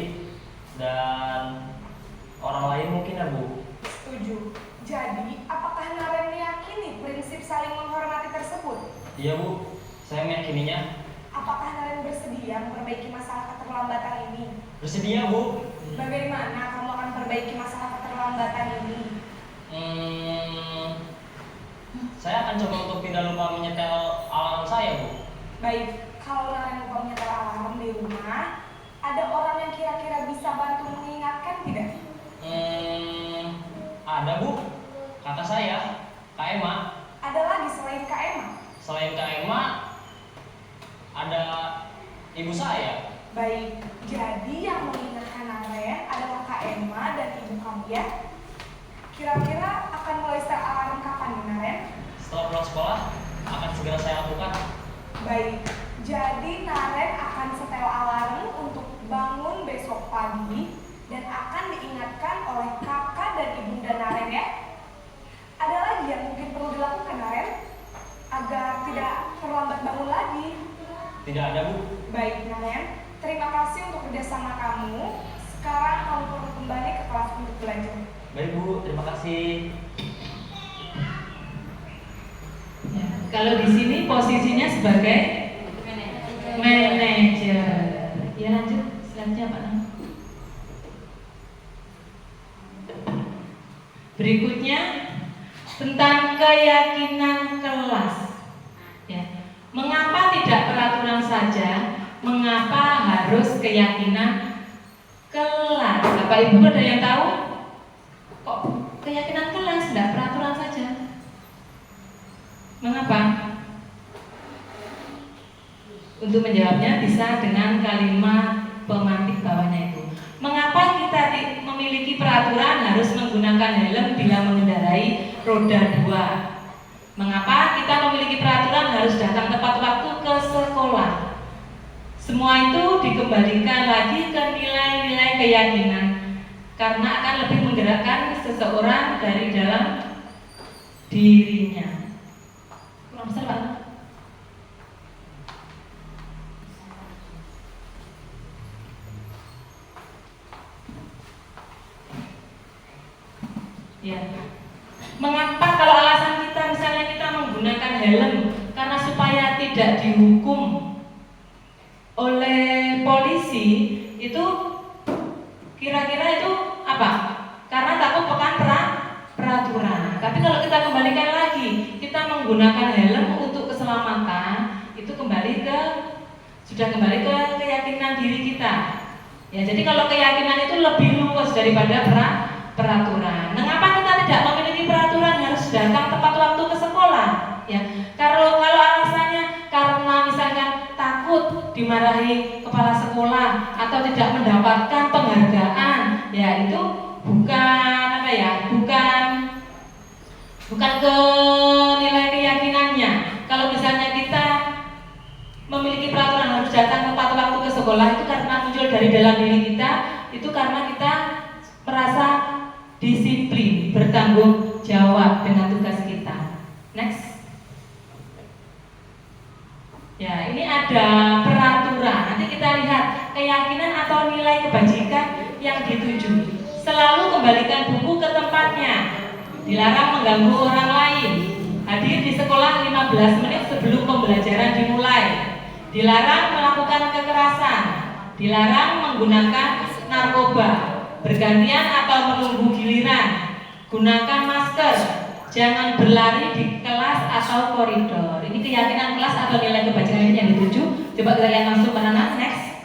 dan orang lain mungkin ya, Bu. Setuju. Jadi, apakah Naren meyakini prinsip saling menghormati tersebut? Iya, Bu. Saya meyakininya. Apakah Naren bersedia memperbaiki masalah keterlambatan ini? Bersedia, Bu. Bagaimana kamu akan perbaiki masalah keterlambatan ini? Saya akan coba untuk tidak lupa menyetel alarm saya, Bu. Baik, kalau Naren lupa menyetel alarm di rumah, ada orang yang kira-kira bisa bantu mengingatkan tidak? Ada, Bu. Kakak saya, Kak Emma. Ada lagi selain Kak Emma? Selain Kak Emma, ada ibu saya. Baik, jadi yang mengingatkan Naren adalah Kak Emma dan ibu kamu ya? Kira-kira akan mulai start alarm kapan nih, Naren? Setelah pulang sekolah, akan segera saya lakukan. Baik, jadi Naren akan setel alarm untuk bangun besok pagi dan akan diingatkan oleh kakak dan ibunda Naren ya. Ada lagi yang mungkin perlu dilakukan, Naren, agar tidak terlambat bangun lagi. Tidak ada, Bu. Baik, Naren, terima kasih untuk kerjasama kamu. Sekarang kamu perlu kembali ke kelas untuk belajar. Baik, Bu. Terima kasih. Ya, kalau di sini posisinya sebagai manajer. Ya lanjut, selanjutnya Pak Nam. Berikutnya tentang keyakinan kelas. Ya. Mengapa tidak peraturan saja? Mengapa harus keyakinan kelas? Bapak Ibu ada yang tahu? Kok keyakinan kelas, tidak peraturan saja? Mengapa? Untuk menjawabnya bisa dengan kalimat pemantik bawahnya itu. Mengapa kita memiliki peraturan harus menggunakan helm bila mengendarai roda 2? Mengapa kita memiliki peraturan harus datang tepat waktu ke sekolah? Semua itu dikembalikan lagi ke nilai-nilai keyakinan. karena akan lebih menggerakkan seseorang dari dalam dirinya. Kurang besar Pak? Ya. Mengapa kalau alasan kita misalnya kita menggunakan helm karena supaya tidak dihukum oleh polisi, itu kira-kira itu apa? Karena takut pekan peraturan. Tapi kalau kita kembalikan lagi, kita menggunakan helm untuk keselamatan, itu sudah kembali ke keyakinan diri kita. Ya, jadi kalau keyakinan itu lebih luas daripada peraturan. Mengapa kita tidak memiliki peraturan harus datang tepat waktu ke sekolah? Ya, kalau alasannya karena misalkan takut dimarahi kepala sekolah atau tidak mendapatkan penghargaan, ya itu bukan ke nilai keyakinannya. Kalau misalnya kita memiliki peraturan harus datang tepat waktu ke sekolah, itu karena muncul dari dalam diri kita, itu karena kita merasa disiplin, bertanggung jawab dengan tugas kita. Next. Ya, ini ada peraturan. Nanti kita lihat keyakinan atau nilai kebajikan yang dituju. Selalu kembalikan buku ke tempatnya. Dilarang mengganggu orang lain. Hadir di sekolah 15 menit sebelum pembelajaran dimulai. Dilarang melakukan kekerasan. Dilarang menggunakan narkoba. Bergantian atau menunggu giliran. Gunakan masker. Jangan berlari di kelas atau koridor. Ini keyakinan kelas atau nilai kebajikan yang dituju. Coba kita lihat langsung mana. Next.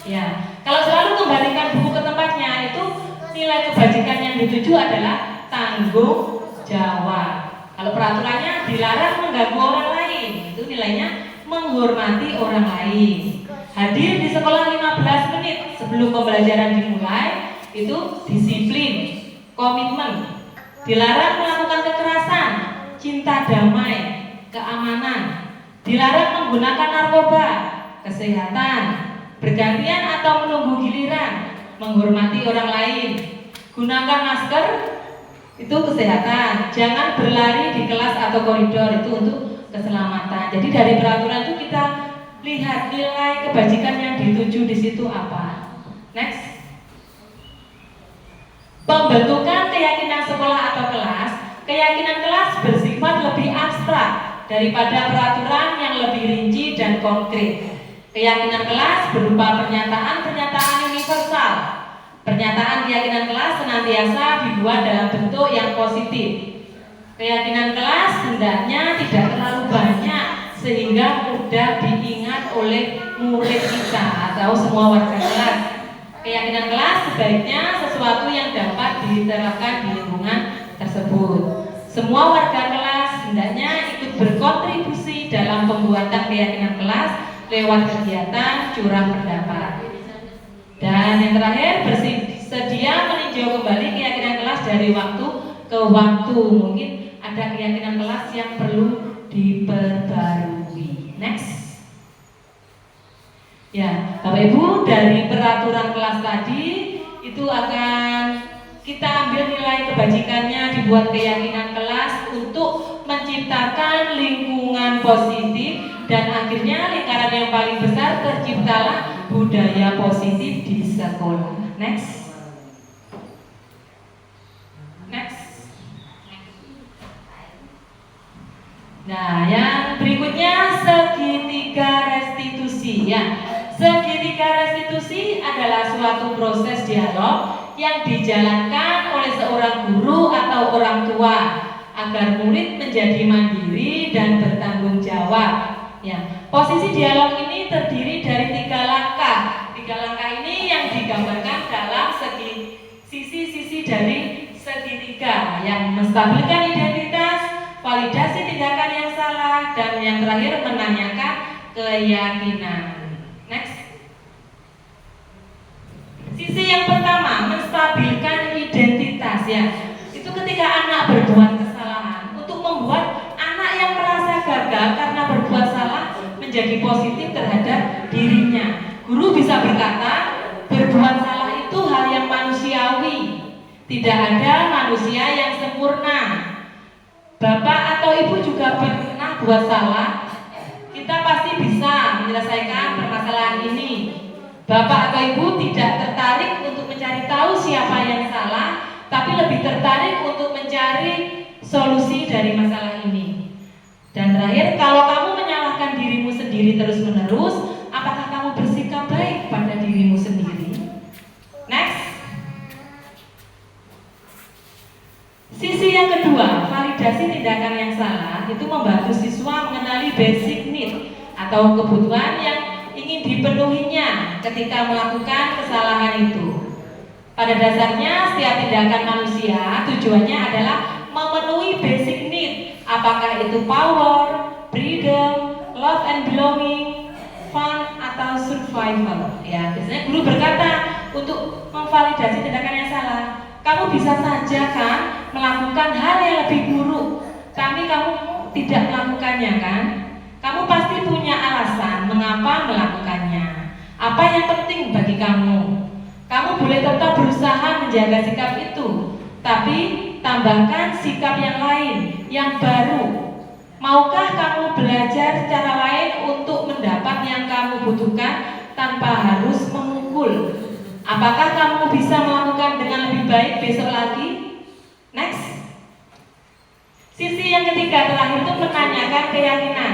Ya, kalau selalu kembalikan buku ke tempatnya, itu nilai kebajikan yang dituju adalah tanggung jawab. Kalau peraturannya dilarang mengganggu orang lain, itu nilainya menghormati orang lain. Hadir di sekolah 15 menit sebelum pembelajaran dimulai, itu disiplin, komitmen. Dilarang melakukan kekerasan, cinta damai, keamanan. Dilarang menggunakan narkoba, kesehatan. Bergantian atau menunggu giliran, menghormati orang lain. Gunakan masker, itu kesehatan. Jangan berlari di kelas atau koridor, itu untuk keselamatan. Jadi dari peraturan itu kita lihat nilai kebajikan yang dituju di situ apa. Next. Pembentukan keyakinan sekolah atau kelas. Keyakinan kelas bersifat lebih abstrak daripada peraturan yang lebih rinci dan konkret. Keyakinan kelas berupa pernyataan-pernyataan universal. Pernyataan keyakinan kelas senantiasa dibuat dalam bentuk yang positif. Keyakinan kelas hendaknya tidak terlalu banyak sehingga mudah diingat oleh murid kita atau semua warga kelas. Keyakinan kelas sebaiknya sesuatu yang dapat diterapkan di lingkungan tersebut. Semua warga kelas hendaknya ikut berkontribusi dalam pembuatan keyakinan kelas lewat kegiatan curah pendapat. Dan yang terakhir, bersedia meninjau kembali keyakinan kelas dari waktu ke waktu. Mungkin ada keyakinan kelas yang perlu diperbarui. Next. Ya, Bapak Ibu, dari peraturan kelas tadi itu akan kita ambil nilai kebajikannya, dibuat keyakinan kelas untuk menciptakan lingkungan positif, dan akhirnya lingkaran yang paling besar terciptalah budaya positif di sekolah. Next. Next. Nah, yang berikutnya segitiga restitusi ya. Segitiga restitusi adalah suatu proses dialog yang dijalankan oleh seorang guru atau orang tua agar murid menjadi mandiri dan bertanggung jawab. Ya, posisi dialog ini terdiri dari 3 langkah. 3 langkah ini yang digambarkan dalam sisi-sisi dari segitiga yang menstabilkan identitas, validasi tindakan yang salah, dan yang terakhir menanyakan keyakinan. Next. Sisi yang pertama, menstabilkan identitas ya. Itu ketika anak berbuat kesalahan, untuk membuat anak yang merasa gagal karena berbuat salah menjadi positif terhadap dirinya. Guru bisa berkata, berbuat salah itu hal yang manusiawi. Tidak ada manusia yang sempurna. Bapak atau ibu juga pernah buat salah. Kita pasti bisa menyelesaikan permasalahan ini. Bapak atau ibu tidak tertarik untuk mencari tahu siapa yang salah, tapi lebih tertarik untuk mencari solusi dari masalah ini. Dan terakhir, kalau kamu menyalahkan dirimu sendiri terus-menerus, apakah kamu bersikap baik pada dirimu sendiri? Next. Sisi yang kedua, validasi tindakan yang salah itu membantu siswa mengenali basic need atau kebutuhan yang ingin dipenuhinya ketika melakukan kesalahan itu. Pada dasarnya, setiap tindakan manusia tujuannya adalah memenuhi basic need, apakah itu power, freedom, love and belonging, fun, atau survival. Ya, biasanya guru berkata untuk memvalidasi tindakan yang salah. Kamu bisa saja kan melakukan hal yang lebih buruk, kamu tidak melakukannya kan? Kamu pasti punya alasan mengapa melakukannya. Apa yang penting bagi kamu? Kamu boleh tetap berusaha menjaga sikap itu, tapi tambahkan sikap yang lain, yang baru. Maukah kamu belajar cara lain untuk mendapat yang kamu butuhkan tanpa harus memukul? Apakah kamu bisa melakukan dengan lebih baik besok lagi? Next. Sisi yang ketiga terakhir itu menanyakan keyakinan.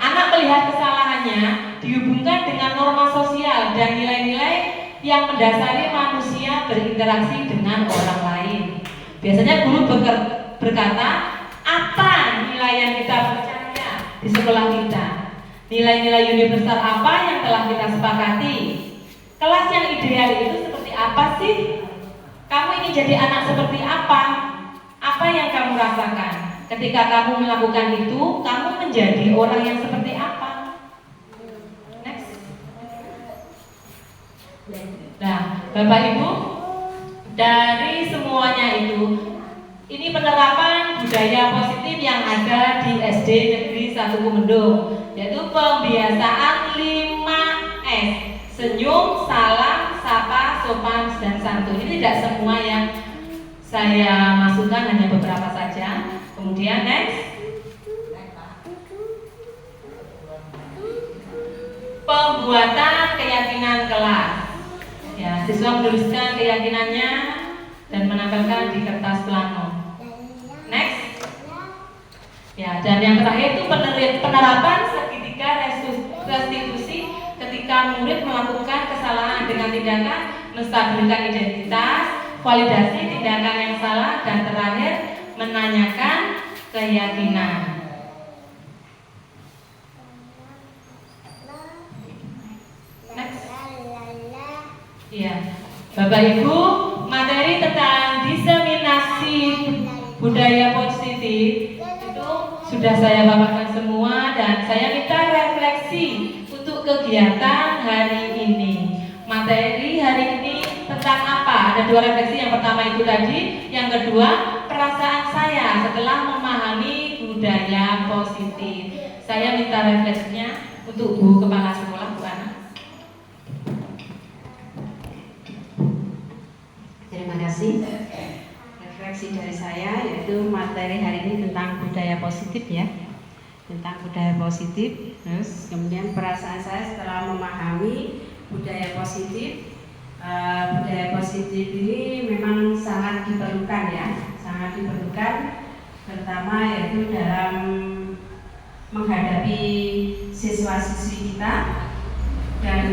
Anak melihat kesalahannya dihubungkan dengan norma sosial dan nilai-nilai yang mendasari manusia berinteraksi dengan orang lain. Biasanya guru berkata, apa nilai yang kita percaya di sekolah kita? Nilai-nilai universal apa yang telah kita sepakati? Kelas yang ideal itu seperti apa sih? Kamu ingin jadi anak seperti apa? Apa yang kamu rasakan? Ketika kamu melakukan itu, kamu menjadi orang yang seperti apa? Next. Nah, Bapak Ibu, dari semuanya itu, ini penerapan budaya positif yang ada di SD Negeri 1 Kumendung, yaitu pembiasaan 5S. Senyum, salam, sapa, sopan, dan santun. Ini tidak semua yang saya masukkan, hanya beberapa saja. Kemudian next. Pembuatan keyakinan kelas. Ya, siswa menuliskan keyakinannya dan menempelkan di kertas plano. Next. Ya, dan yang terakhir itu penerapan segitiga restitusi ketika murid melakukan kesalahan dengan tindakan menstabilkan identitas, validasi tindakan yang salah, dan terakhir menanyakan keyakinan. Next. Ya, Bapak Ibu, materi tentang diseminasi budaya positif itu sudah saya paparkan semua, dan saya minta refleksi untuk kegiatan hari ini. Materi hari ini tentang apa? Ada 2 refleksi. Yang pertama itu tadi, yang kedua perasaan saya setelah memahami budaya positif. Saya minta refleksinya untuk Bu Kepala Sekolah, Bu Ana. Terima kasih. Refleksi dari saya yaitu materi hari ini tentang budaya positif ya. Tentang budaya positif. Terus kemudian perasaan saya setelah memahami budaya positif. Budaya positif ini memang sangat diperlukan ya, sangat diperlukan, terutama yaitu dalam menghadapi siswa-siswi kita. Dan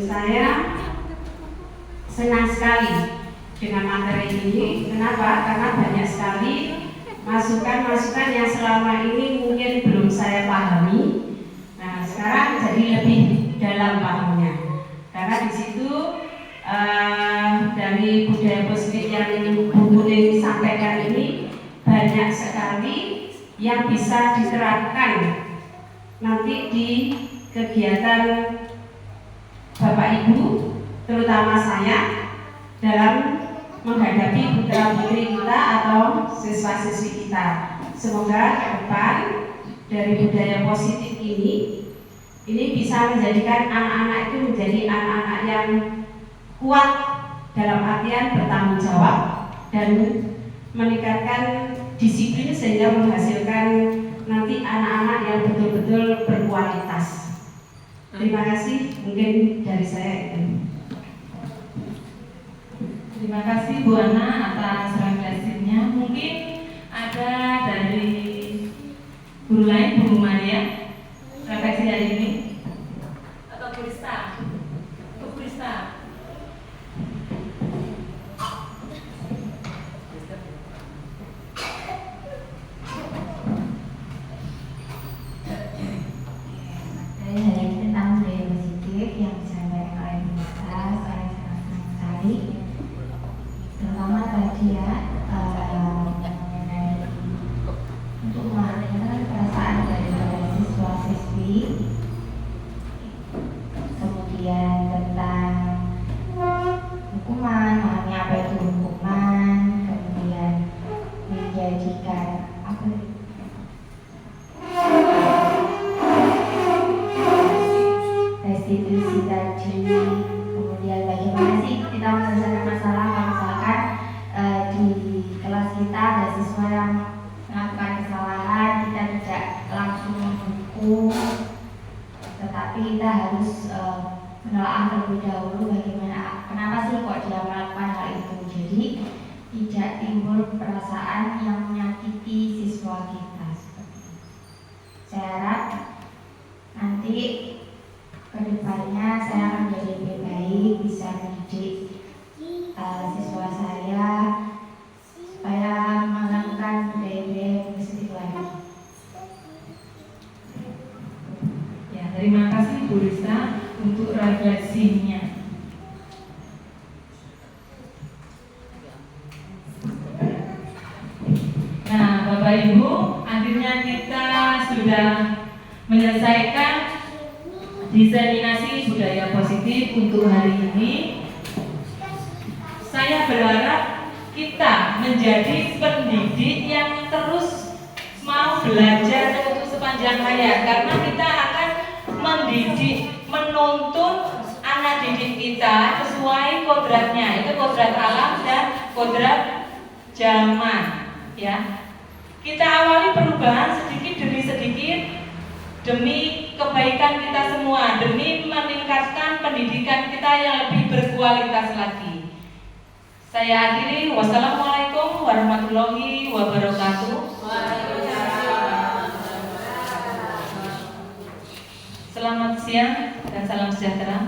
saya senang sekali dengan materi ini. Kenapa? Karena banyak sekali masukan-masukan yang selama ini mungkin belum saya pahami. Nah, sekarang jadi lebih dalam pahamnya. Karena di situ dari budaya positif yang Bu Kuning sampaikan ini banyak sekali yang bisa diterapkan nanti di kegiatan Bapak Ibu, terutama saya, dalam menghadapi putra-putri kita atau siswa-siswi kita. Semoga ke depan dari budaya positif ini bisa menjadikan anak-anak itu menjadi anak-anak yang kuat dalam artian bertanggung jawab dan meningkatkan disiplin sehingga menghasilkan nanti anak-anak yang betul-betul berkualitas. Terima kasih, mungkin dari saya itu. Terima kasih Bu Ana atas refleksinya. Mungkin ada dari guru lain, Bu Maria, refleksi hari ini, atau Bu Rista? Bu Rista. Dari hari ini tentang budaya positif yang disampaikan oleh Bu Rista, saya sangat senang sekali. Terutama tadi ya mengenai untuk mengalihkan perasaan dari siswa-siswi, kemudian tentang hukuman, maknanya apa itu hukuman, kemudian menjadikan apa restitusi tadi, kemudian bagaimana sih kita menyelesaikan masalah kalau misalkan di kelas kita ada siswa yang melakukan kesalahan, kita tidak langsung menghukum, tetapi kita harus menelaah terlebih dahulu bagaimana, kenapa sih kok dia melakukan hal itu. Jadi tidak timbul perasaan yang menyakiti siswa kita. Saya harap nanti kedepannya saya akan menjadi lebih baik, bisa mendidik siswa saya supaya melakukan budaya-budaya positif lagi. Ya, terima kasih Bu Rista untuk refleksinya. Nah, Bapak Ibu, akhirnya kita sudah menyelesaikan diseminasi budaya positif untuk hari ini. Saya berharap kita menjadi pendidik yang terus mau belajar untuk sepanjang hayat, karena kita akan mendidik, menuntun anak didik kita sesuai kodratnya, itu kodrat alam dan kodrat zaman, ya. Kita awali perubahan sedikit demi sedikit demi kebaikan kita semua, demi meningkatkan pendidikan kita yang lebih berkualitas lagi. Saya akhiri, wassalamualaikum warahmatullahi wabarakatuh. Selamat siang dan salam sejahtera.